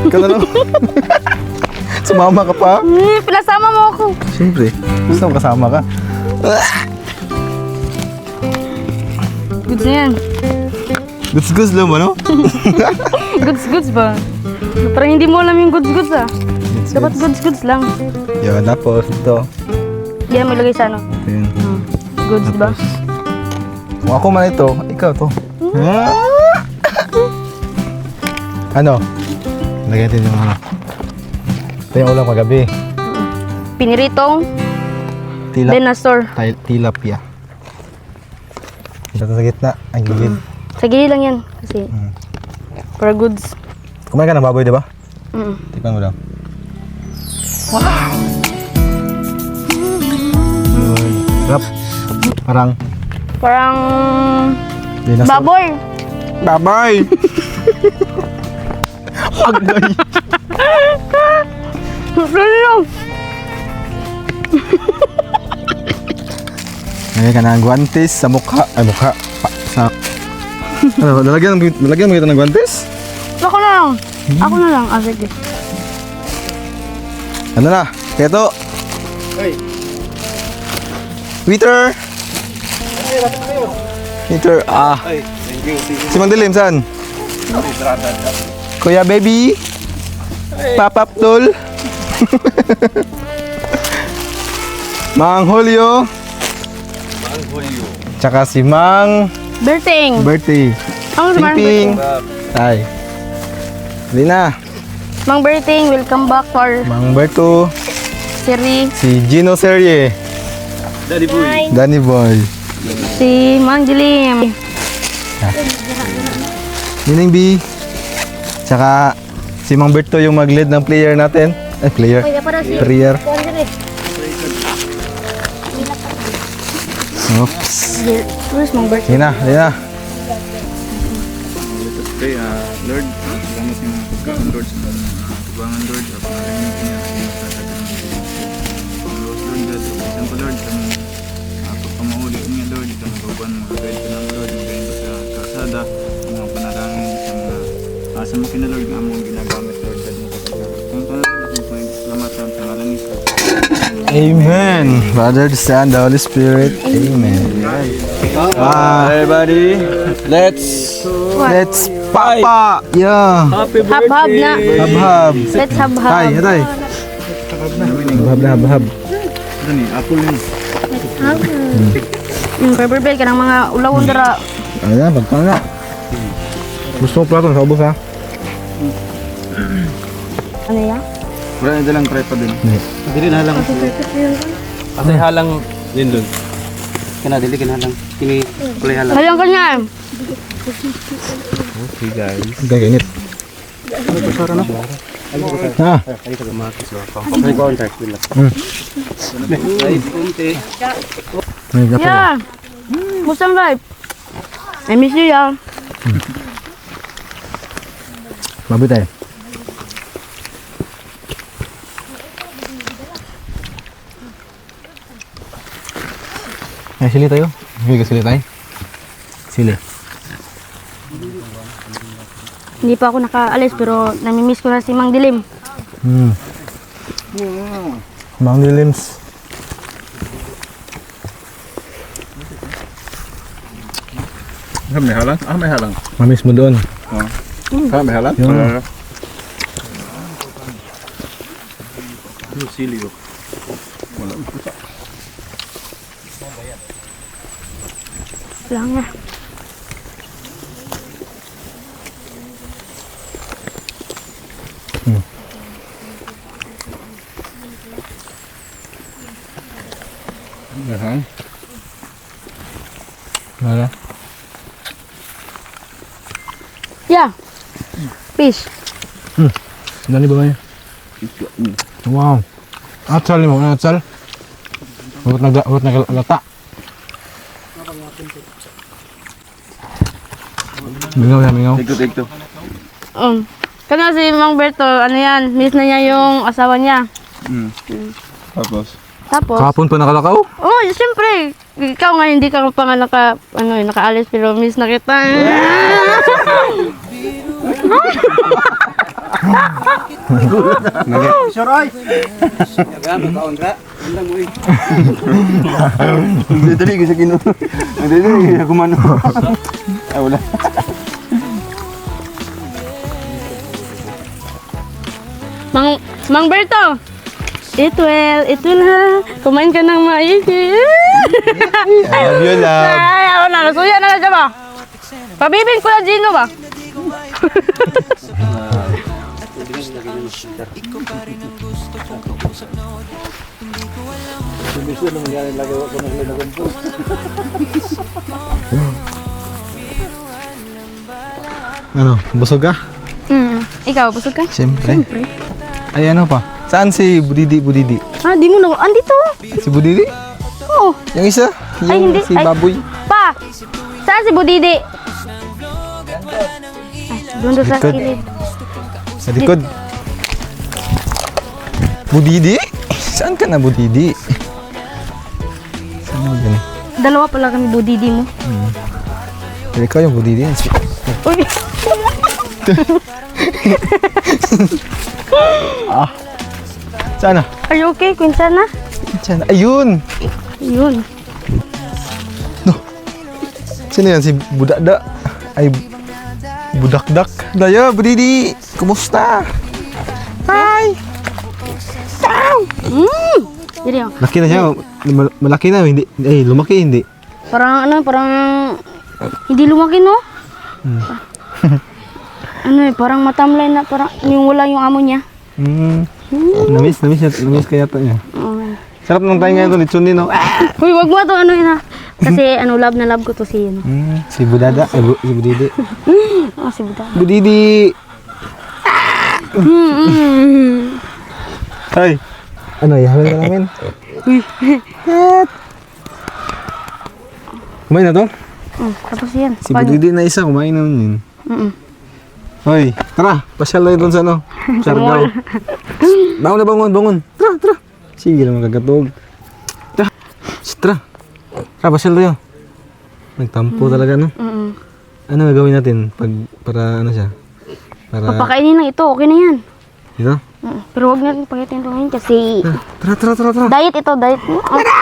Ikaw na lang. Sumama ka pa? Pinasama mo ako. Siyempre. Gusto mo kasama ka? Goods na yan. Guts-guts lang mo, no? Goods ba? Parang hindi mo alam yung goods ah. Dapat goods lang. Yun, tapos ito. Yan mo ilagay sa ano. Yun. Goods ba? Kung ako man ito, ikaw to. Ano? Lagyan natin yung ano. Ito yung ulam kagabi. Piniritong Benastor. Tilapia. Ito sa gitna. Ang gigit. Sa gilid lang yan. Kasi para goods. Kumain ka ng baboy, di ba? Mm. Tikman mo lang. Wow! Yun. Sarap. Parang dinosaur. Baboy. Baboy! Agay! Ano? Ngayon ka ng guantes sa mukha. Ay, mukha. Sa... Ano, lalagyan mo kita ng guantes? Ako na lang. Ako na lang. Sige. Ano na? Keto! Waiter! Waiter, Si Mang Dilim, saan? Kuya Baby! Papa Abdul! Mang Julio! Tsaka si Mang Berting. Bertie. Ang si Mang Ping! Berting. Ay. Hindi na. Mang Berting, welcome back for Mang Berto. Siri. Si Gino Serie. Danny Boy. Si Mang Dilim. Nining B. Tsaka si Mang Berto yung mag-lead ng player natin. Player. Player. Oops. Where's Mang Berting? Hindi na. Okay, Lord, salamat yung pagkain, Lord, sa tubangan, Lord, at maraming pinag-inig sa Lord, isang pa, Lord, sa pagpamahuli niya, Lord, ito magawan, mag-guide ka lang, Lord, mag-guide ka sa kalsada, mga panalangin, sa mga asa mo kina, Lord, nga mong ginagamit, Lord, at mo kapag salamat sa pangalan ni Jesus. Amen. Father, the Son, the Holy Spirit. Amen. Everybody, let's Papa. Yeah. Hab-hab na. Hab-hab. Let's Tay, hab-hab. tay. Hab-hab. Ano ni, apple ni? Prepare ka ng mga ulawon dara. Ayan, pagpang na. Gusto mo plato, sa ubos ha? Ano yan? Wala na dalang prepa din. Dili na lang. Kasi halang din doon. Kana dili kana lang. Kini kulay halang. Halang ka niya. Okay guys. Gaganit. Ha? Ay ka gumakas wa pa. Ay contract bila. Ay punti. May gato. Yeah. Musang life. I miss you, yeah. Baboy tayo. Ay, sili tayo. May sili tayo. Sili. Hindi pa ako nakaalis pero namimiss ko na si Mang Dilim. Mang Dilims. May halang? May halang. Mamiss mo doon. Kaya may halat? Yun. Yung sili oh. Wala. Wala nga. Yan. Wala. Yeah. Fish. Dali ba kayo? Wow. Atsal mo, atsal. Huwag nagalata. Mingaw yan, mingaw. Take to. Kaya si Mang Berto, ano yan, miss na niya yung asawa niya. Tapos? Tapos, Kahapon pa nakalakaw? oh, siyempre, ikaw nga hindi ka pa nga nakaalis pero miss na kita. Dali ko sa kino. Dali ko kumano. Ay wala. Mang Berto, it will ha. Kumain ka ng maigi. I love you, love. Ay, ako na, nasuya na siya ba? Pabibing ko na Gino ba? Ano, busog ka? Ikaw, busog ka? Siyempre. Ay, ano pa? Saan si Budidi? Ah, di mo na. Andito. Si Budidi? Oh. Yung isa? Yung Ay, hindi. si Ay. Baboy? Pa! Saan si Budidi? Ay, doon doon sa Likod. kilid. Sa likod. Budidi? Saan ka na, Budidi? Saan mo dyan? Dalawa pala kami Budidi mo. Pero ikaw yung Budidi. Uy! Saan na? Are you okay, Quintana? Saan na? Ayun! Yun. Sino yan? Si Budakda? Ay, Budakdak? Daya, Budidi! Kumusta? Hi! Diri oh. Laki na siya. Malaki na. Hindi. Eh, lumaki hindi. Parang hindi lumaki no? Ano parang matamlay na, parang yung wala yung amo niya. Namiss kaya ito niya. Okay. Sarap ng tayo ngayon ito, lechon din, no? Uy, wag mo to, ano yun ha? Kasi love na love ko to si ano. Si Budada, si Budidi. Ah, si Buda. Budidi! Ay! Ano, ihamin ka namin? Kumain na to? Tapos yan. Si Budidi na isa, kumain naman yun. Hoy, tara, pasyal na doon sa ano, Siargao. Bangon. Tara. Sige naman kagatog. Tara, pasyal tayo. Nagtampo talaga, no? Ano gagawin natin para ano siya? Para Papakainin lang ito, okay na yan. dito? Pero wag natin pakitin ito ngayon kasi Tara. diet ito, diet. Tara.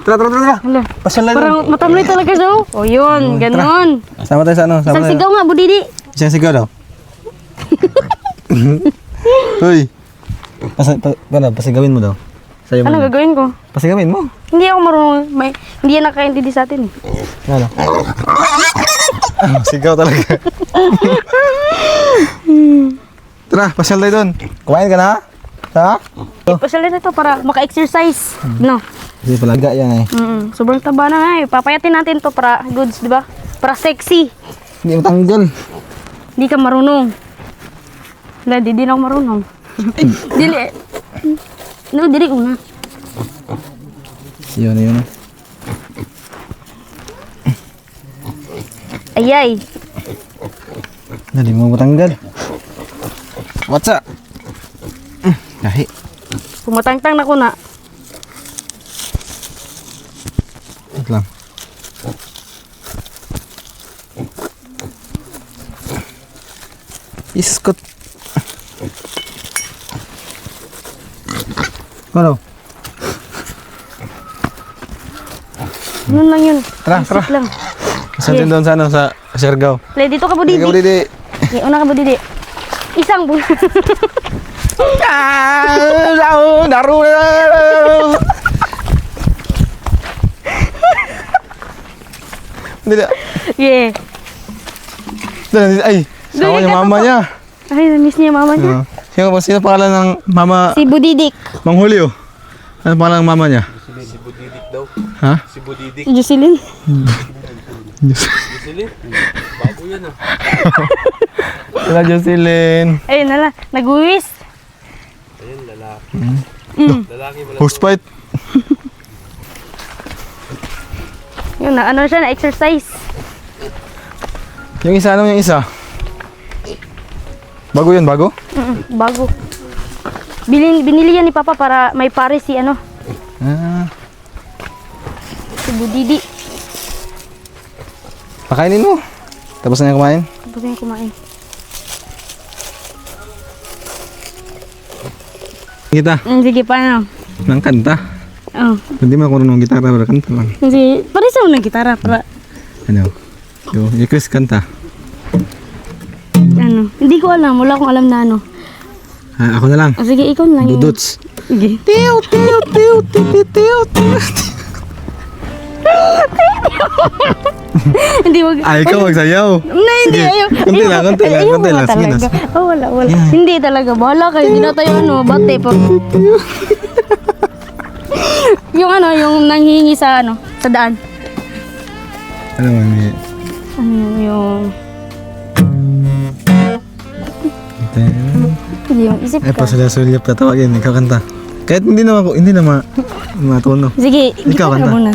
Hala, Pasyal na doon. parang matamlay talaga siya. Oh, yun, ganon. Sama tayo sa ano? Isang sigaw nga, Budidi. Isang sigaw daw. Hoy. Pasigawin mo daw. Sa'yo Ano muna. gagawin ko? Pasigawin mo. Hindi ako marunong, hindi yan nakaintindi sa atin. Ano? Sigaw talaga. Tara, pasyal tayo doon. Kumain ka na? Ha? Pasalin ito para maka-exercise. No. Hindi palaga yan eh. Sobrang taba na nga eh. Papayatin natin to para goods, di ba? Para sexy. Hindi mo tanggal. Hindi ka marunong. Wala, di din ako marunong. Dili. No, dili una. Yun. Ayay. Hindi mo matanggal. What's up? Dahi. Pumatangtang na ko na. Wait lang. Iskot. Ano? Yun lang yun. Tara. Basic lang. Kasi Sa atin doon sa ano, sa Siargao. Le, dito ka, Hindi Budidi. ka didi. Okay, una ka, Budidi. Isang bu... Daru na. Hindi na. Yeah. Ay, sawa niya mama niya. Ay, na-miss niya yung mama niya. Sino pangalan ng mama? Si Budidik. Mang Julio. Ano pangalan ng mama niya? Si Budidik daw. Ha? Si Budidik. Si Jocelyn. Bago yan ah. Wala Jocelyn. Ayun na lang, nag-uwis. Ayun, lalaki. Lalaki pala. Host fight. Yun na, ano siya, na-exercise. Yung isa, ano yung isa? Bago yun, bago? Bago. Binili yan ni Papa para may pare si ano, Ah, si Budidi. pakainin mo. Tapos na yung kumain? Tapos yung kumain. Kita, Sige, paano? ng kanta. Oh. Hindi mo ako ng gitara, pero kanta lang. Sige, pares ako ng gitara para, Ano? Yung Chris kanta. ano, hindi ko alam, wala akong alam na ano. Ah, ako na lang. Sige, ikaw na lang yung... Budots. Sige. Hindi, wag. Ay, ikaw magsayaw. Na, hindi, Sige, ayaw. konti lang, konti lang, Ayaw konti mo lang. Sige na. talaga. Oh, wala. Hindi talaga. Bahala kayo. Hindi na tayo ano, bate. Yung ano, yung nanghihingi sa ano, sa daan. Ano mo, may... Ano yung... Hindi yung isip Eh, ka. pasula-sulyap ka tawagin. Ikaw kanta. Kahit hindi na matuno. Sige, Ikaw, gitara kanta. muna.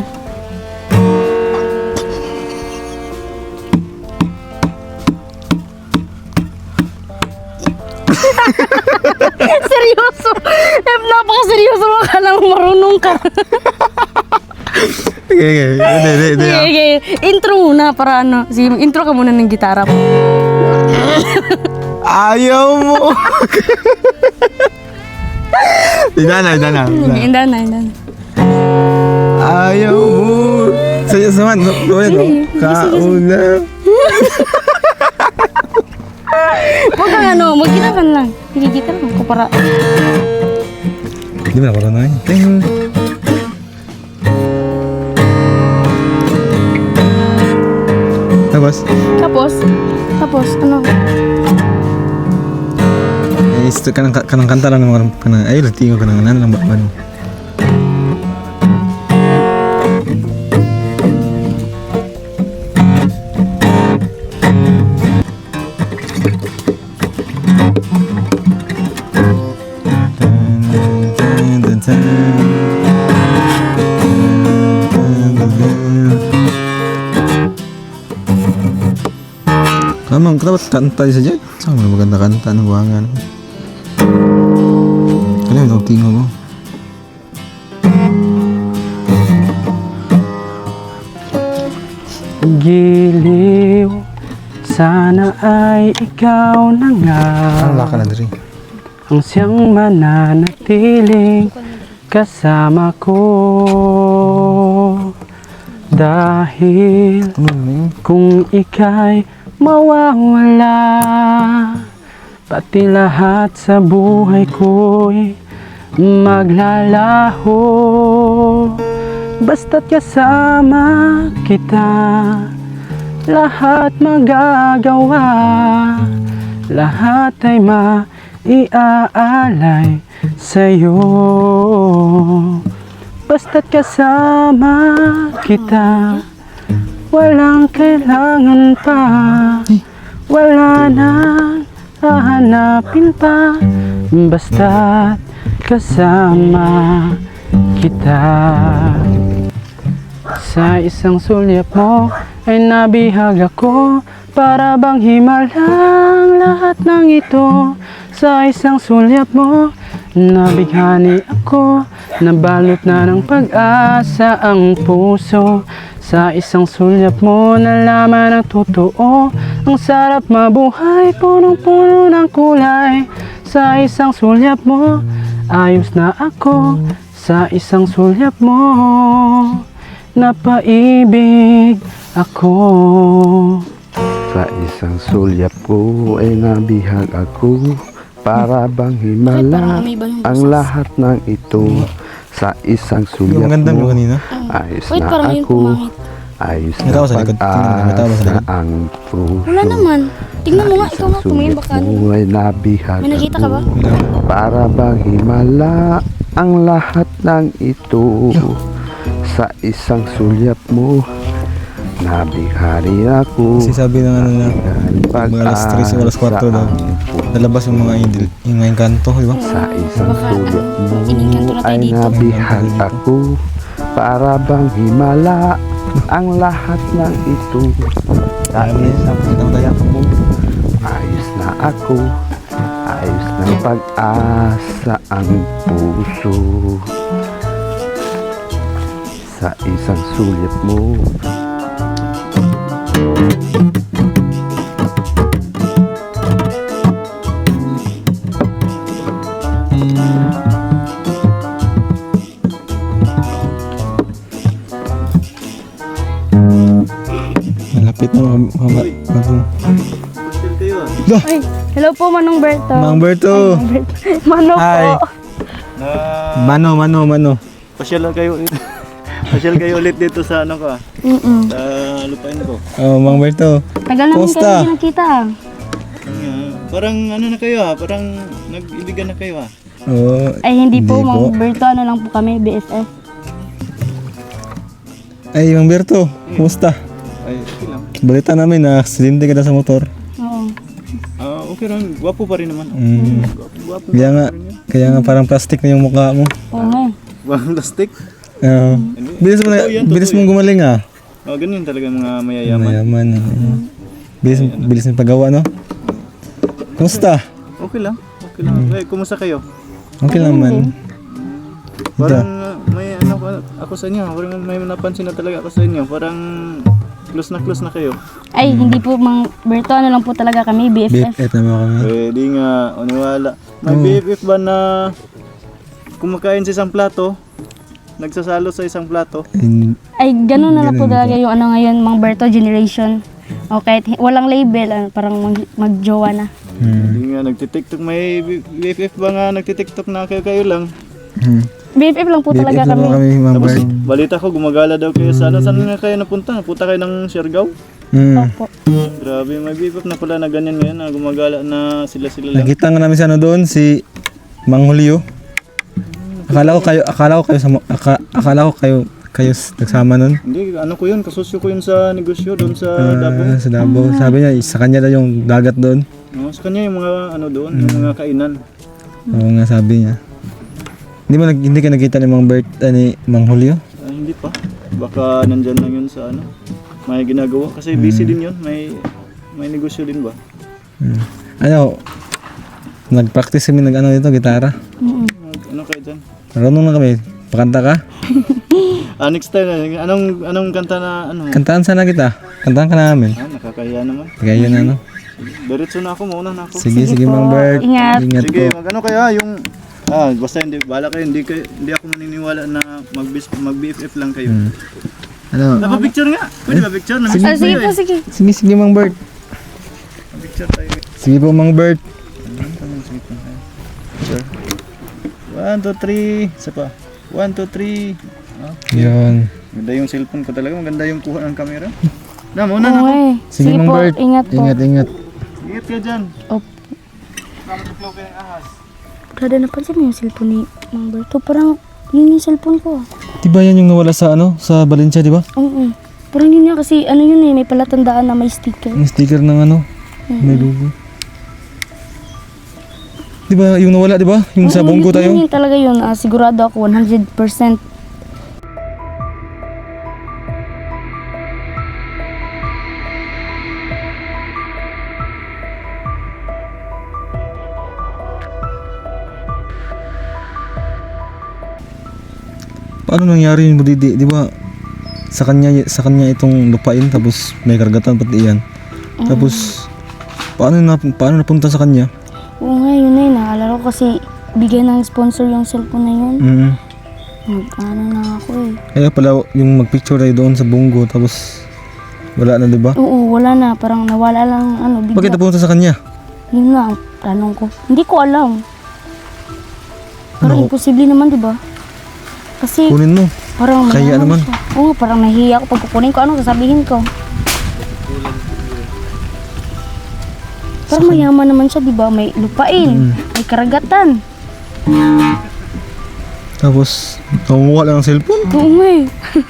Seryoso. Napaka-seryoso mo. Akala mo marunong ka. Okay. Hindi. Sige. Intro muna para ano. Sige, intro ka muna ng gitara. Ayaw mo! Idana. Inda na. Ayaw mo! Saya saman, no? Sige. Kauna. Huwag kang ano, mag-gitara lang. Sige, gitara ko para... Di ba na na yun? Tapos, ano? Isto kanang kanta lang naman kanang ay latingo kanang nan lang ba. Kamang dapat kanta saja. Sama maganda kanta ng buwangan. Ano yung tingin mo? Giliw, sana ay ikaw na nga Ano laka na diri? ang siyang mananatiling kasama ko. Dahil Ano yun? kung ika'y mawawala, pati lahat sa buhay ko'y maglalaho. Basta't kasama kita, lahat magagawa, lahat ay maiaalay sa'yo. Basta't kasama kita, walang kailangan pa, wala nang hahanapin pa, basta't kasama kita. Sa isang sulyap mo ay nabihag ako, para bang himalang lahat ng ito. Sa isang sulyap mo nabighani ako, nabalot na ng pag-asa ang puso. Sa isang sulyap mo nalaman ang totoo, ang sarap mabuhay, punong-puno ng kulay. Sa isang sulyap mo ayos na ako, sa isang sulyap mo napaibig ako. Sa isang sulyap ko ay nabihag ako, para bang himala Parang may iba yung ang boses. lahat ng ito. Sa isang sulyap Yung ganda mo mo, kanina. ayos Wait, na parang yun ako, pumangit. ayos May na tao sa likod. Tingnan mo, may tao ba sa pag-asa likod? ang puso. Wala naman. Tingnan mo nga, ikaw nga, tumingin Sulyap baka ano. mo ay nabihag May nakita ka ba? ako, para bang himala ang lahat ng ito. Sa isang sulyap mo, nabihari ako. Kasi sabi ng ano na, Pag mga alas 3 o alas 4 daw, lalabas yung mga indil, yung mga engkanto, di ba? sa isang Baka, sulyap mo ininkanto na tayo ay dito. nabihag ako, para bang himala ang lahat ng ito. Sa isang sulyap mo, ayos na ako, ayos ng pag-asa ang puso. Sa isang sulyap mo, Malapit na Ay, hello po, Manong Berto. Mang Berto! Mano Hi. po. Mano. Pasyal kayo ulit dito sa ano ka, sa lupain ko. Oh, Mang Berto. Tagal namin Kumusta? kayo nakita. Parang ano na kayo parang nag-ibigan na kayo Oo. Ay, hindi po, Hindi Mang po. Berto. Ano lang po kami, BSF. Ay, Mang Berto, kumusta? ay okay lang. Balita namin na aksidente ka na sa motor. Oo. Okay lang, gwapo pa rin naman. Gwapo Kaya nga parang plastic na yung mukha mo. Oo nga. plastic. Bilis mong gumaling Ganun talaga mga mayayaman. Mayaman. Bilis ng paggawa, no? Kumusta? Okay lang. Kumusta kayo? Okay lang man. Parang may ako sa inyo, parang may napansin na talaga ako sa inyo. Parang close na kayo. Ay, hindi po, Mang Berto. Ano lang po talaga kami, BFF. BFF naman kami. Pwede nga, uniwala. May BFF ba na kumakain sa isang plato? Nagsasalo sa isang plato? Ay, ganun na lang po Ganun talaga yung ano ngayon, Mang Berto generation. O kahit walang label, parang magjowa na. Hindi nga, nagtitiktok. May BFF ba nga nagtitiktok na kayo lang? BFF lang po talaga BFF naman kami. kami, Mang Tapos Bert. balita ko, gumagala daw kayo sa ano. Saan nga kayo napunta? Napunta kayo ng Siargao? Opo. Grabe, may BFF na pala na ganyan ngayon, na gumagala na sila lang. Nakita nga namin si ano doon, si Mang Julio. Akala ko kayo nagsama nun. Hindi, ano ko yun, kasusyo ko yun sa negosyo doon sa Davao. Sa Davao. Sabi niya, sa kanya daw yung dagat doon. Sa kanya yung mga ano doon, yung mga kainan. Oo nga, sabi niya. Hindi ka nakita ni Mang Bert, ni Mang Julio? Hindi pa. Baka nandyan lang yun sa ano. May ginagawa. Kasi busy din yun. May negosyo din ba? Ano, nag-practice kami dito, gitara. Ano kayo dyan? Marunong na kami. Pakanta ka? Next time, anong kanta na ano? Kantaan sana kita. Kantaan ka namin. Nakakaya naman. Kaya yun ano. Diretso na ako, mauna na ako. Sige, Mang Bert. Ingat. Ingat Sige, po. magano kaya yung basta hindi bala kayo, hindi ako maniniwala na mag-BFF lang kayo. Ano? Napa-picture nga. Pwede ba picture? Ah, sige po, sige. Sige, Mang Bert. Picture tayo. Sige po, Mang Bert. Picture. 1, 2, 3. Isa pa. 1, 2, 3. Yun. Maganda yung cellphone ko talaga. Maganda yung kuha ng camera. Muna na ako. Okay. Sige, Mang po, Bert. ingat po. Ingat. Ingat ka dyan. Opo. Kamag-flow kayo ng ahas. Kada napansin mo yung cellphone ni Mang Berto. Parang yun yung cellphone ko. Diba yan yung nawala sa sa Valencia, di ba? Oo. Parang yun nga kasi ano yun may palatandaan na may sticker. Yung sticker ng may logo. Diba yung nawala, diba? Yung sa Bongo tayo? Yun talaga yun. Sigurado ako 100%. Paano nangyari yun, Budidi? Di ba? Sa kanya itong lupain, tapos may karagatan pati yan. Tapos paano napunta sa kanya? Oo nga, yun na yun. Naalala ko kasi bigay ng sponsor yung cellphone na yun. Ano na ako eh. Kaya pala yung magpicture tayo doon sa Bongo, tapos Wala na, di ba? Oo, wala na. Parang nawala lang, bigla. Bakit napunta sa kanya? Yun nga ang tanong ko. Hindi ko alam. Parang Ano? imposible naman, di ba? Kasi Kunin mo. parang Kaya mayaman naman. siya. Oo, parang nahihiya ako pag kukunin ko. Ano sasabihin ko? Parang mayaman naman siya, di ba? May lupain, may karagatan. Tapos, nakunguha lang ang cellphone. Oo nga eh.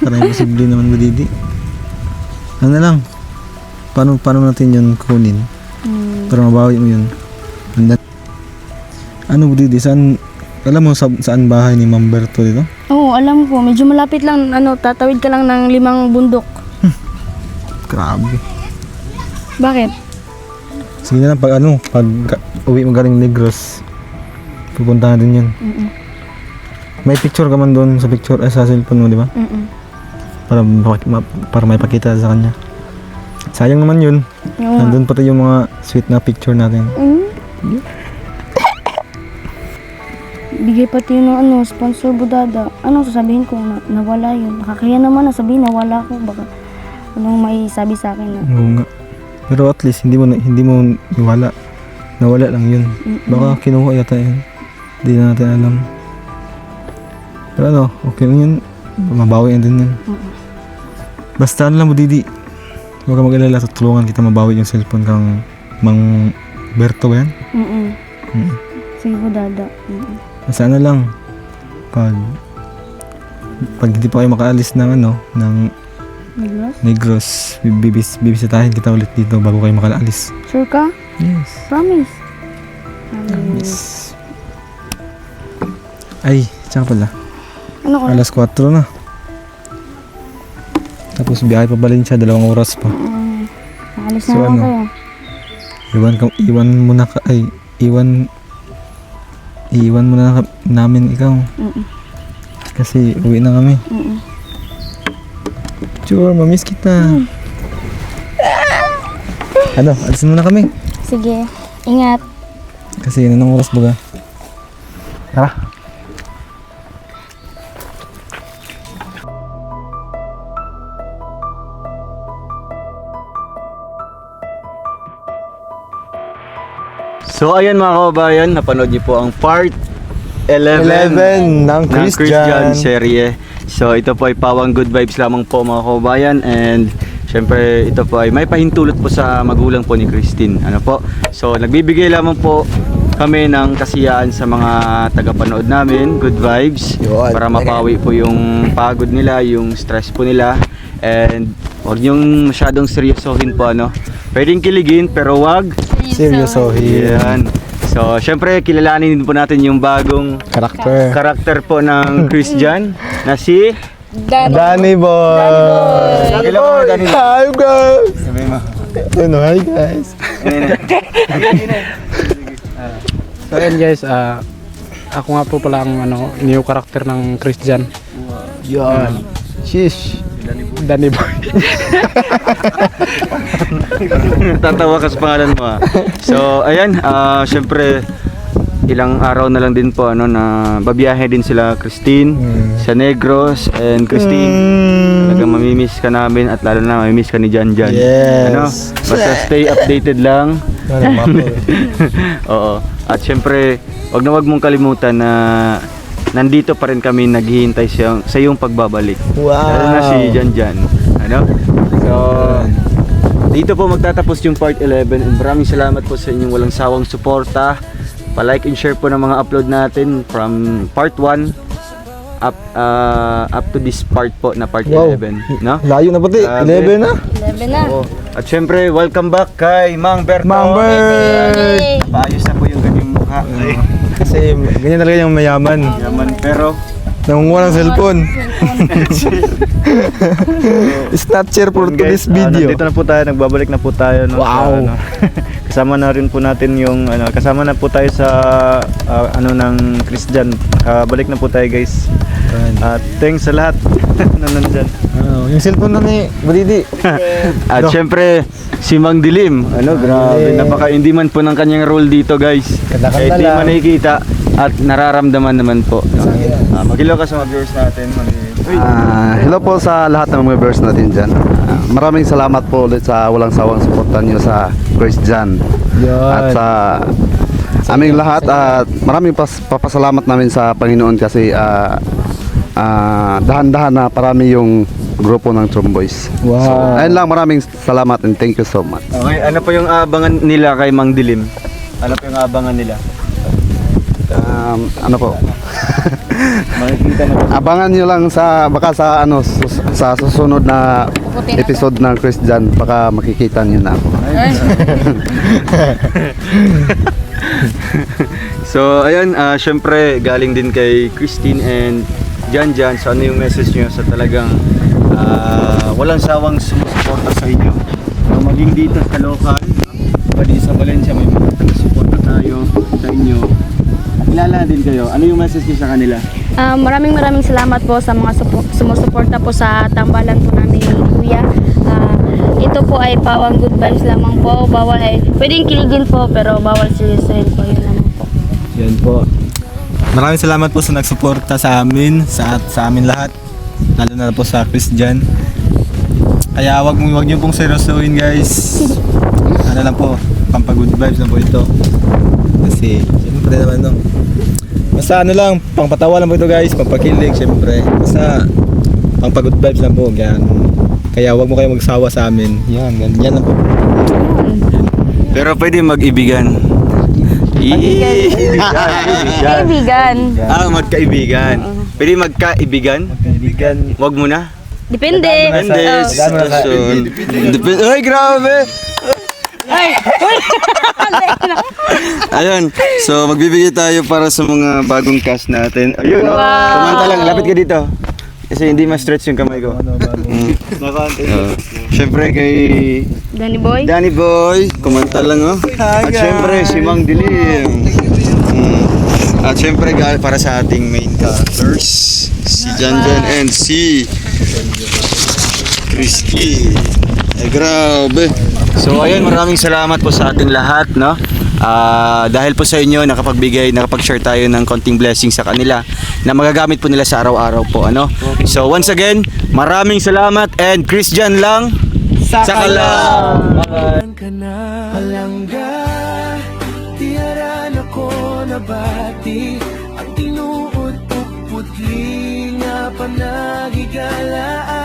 Parang imposible naman Budidi. Ano na lang? Paano natin yun kunin? Para mabawi mo yun. And then, ano Budidi, alam mo saan bahay ni Ma'am Berto dito? Oo, alam ko. Medyo malapit lang, tatawid ka lang ng 5 bundok. Grabe. Bakit? Sige na lang, pag uwi mo galing Negros, pupuntahan din yun. May picture ka man doon sa sa cellphone mo, di ba? Para may pakita sa kanya. Sayang naman yun. Nandun pati yung mga sweet na picture natin. Bigay pati yun ng sponsor Budada. Anong sasabihin ko na nawala yun? Nakakaya naman na sabihin nawala ko. Baka anong may sabi sa akin na. Oo nga. Pero at least hindi mo nawala. Nawala lang yun. Baka kinuha yata yun. Hindi na natin alam. Pero ano, okay lang yun. Mabawi din yun. Basta ano lang Budidi. Huwag ka mag-alala, tutulungan kita mabawi yung cellphone kang Mang Berto ba yan? Sige Budada. Basta ano lang. Pag hindi pa kayo makaalis ng ng Negros? Negros, bibisitahin kita ulit dito bago kayo makaalis. Sure ka? Yes. Promise? Yes. Ay, tsaka pala. Ano oras? Alas 4 na. Tapos biyahe pa Valencia, 2 oras pa. Naalis na So, naman ano? kayo. Iwan mo na namin ikaw. Kasi uwi na kami. Sure, mamiss kita. Ano, alisin mo na kami. Sige, ingat. Kasi yun ang oras baga. Tara. So ayan mga kababayan, napanood niyo po ang part 11 ng Christian serye. So ito po ay pawang good vibes lamang po mga kababayan, and syempre ito po ay may pahintulot po sa magulang po ni Christine. Ano po? So nagbibigay lamang po kami ng kasiyahan sa mga tagapanood namin, good vibes, para mapawi po yung pagod nila, yung stress po nila, and huwag niyong masyadong seryosohin po Pwedeng kiligin pero wag seryosohin. yan. So, syempre, kilalanin din po natin yung bagong karakter po ng Christian na si Danny Boy. Hello po, Danny Boy. Hi guys. Sabi mo. Hi guys. So ayun guys, ako nga po pala ang new character ng Christian. Yan. Shish. Danny Boy. Tatawa ka sa pangalan mo. So, ayan, syempre, ilang araw na lang din po na babiyahe din sila Christine sa Negros, and Christine, talagang mamimiss ka namin, at lalo na mamimiss ka ni Jan Jan. Yes. Basta stay updated lang. Oo. At syempre, wag mong kalimutan na nandito pa rin kami naghihintay sa iyong pagbabalik. Wow. Lalo na si Jan Jan. So, dito po magtatapos yung part 11, and maraming salamat po sa inyong walang sawang suporta. Pa-like and share po ng mga upload natin from part 1 up to this part po na part 11, no? Layo na pati. 11 na. 11 na. Oo. At syempre, welcome back kay Mang Berto. Mang Bert. Paayos na po yung kanyang mukha. Kasi ganyan talaga yung mayaman. Yaman, pero Nangunguha ng cellphone. Snatcher for today's video. Nandito na po tayo, nagbabalik na po tayo Wow. kasama na rin po natin yung kasama na po tayo sa ng Christian. Balik na po tayo guys. At thanks sa lahat na nandyan. Yung cellphone na ni Budidi. at syempre si Mang Dilim. Grabe, napaka hindi man po ng kanyang role dito, guys. Kanta-kanta Hindi lang. man nakikita at nararamdaman naman po. Mag-hello ka sa mga viewers natin. Hello po sa lahat ng mga viewers natin dyan. maraming salamat po ulit sa walang sawang suporta niyo sa Christian. At sa aming lahat at maraming papasalamat namin sa Panginoon kasi dahan-dahan na parami yung grupo ng Tromboys. Wow. So, ayun lang, maraming salamat and thank you so much. Okay, ano po yung abangan nila kay Mang Dilim? Ano po yung abangan nila? Ano po? Makikita na po. Abangan nyo lang sa baka sa sa susunod na episode ng Christian, baka makikita nyo na ako. So, ayun, syempre galing din kay Christine and Jan. So, ano yung message nyo sa talagang walang sawang sumusuporta sa inyo? So, maging dito sa local, pwede sa Valencia, may mga taga-suporta tayo sa inyo. Kilala din kayo. Ano yung message nyo sa kanila? Maraming salamat po sa mga sumusuporta po sa tambalan po namin kuya. Ito po ay pawang good vibes lamang po. Bawal ay, pwedeng kiligin po pero bawal seryosohin po. Yun lamang po. Yan po. Maraming salamat po sa nagsuporta sa amin, sa amin lahat. Lalo na po sa Christian. Kaya wag niyo pong seryosohin, guys. Ano lang po, pampag-good vibes lang po ito. Kasi siyempre naman basta ano lang, pangpatawa lang po ito, guys, pampakilig siyempre. Basta pampag-good vibes lang po, yan. Kaya wag mo kayo magsawa sa amin. Yan lang po. Pero pwede mag-ibigan. Kaibigan. Magkaibigan. Pwede magkaibigan? Wag mo na. Depende. Depende. Ay, grabe! Ayun, so magbibigay tayo para sa mga bagong cast natin. Ayun, kumanta lang, lapit ka dito. Kasi hindi ma-stretch yung kamay ko. Syempre kay Danny Boy. Danny Boy, kumanta lang oh. At syempre si Mang Dilim. At syempre para sa ating main characters, si Jan and si Christy. Ay, grabe. So ayun, maraming salamat po sa ating lahat, no? Dahil po sa inyo nakapag-share tayo ng konting blessing sa kanila na magagamit po nila sa araw-araw po, ano? So once again, maraming salamat and Christian lang sa kalam. Ka na palangga, tiyaran ako nabati. Ang tinuod o putli nga panagigalaan.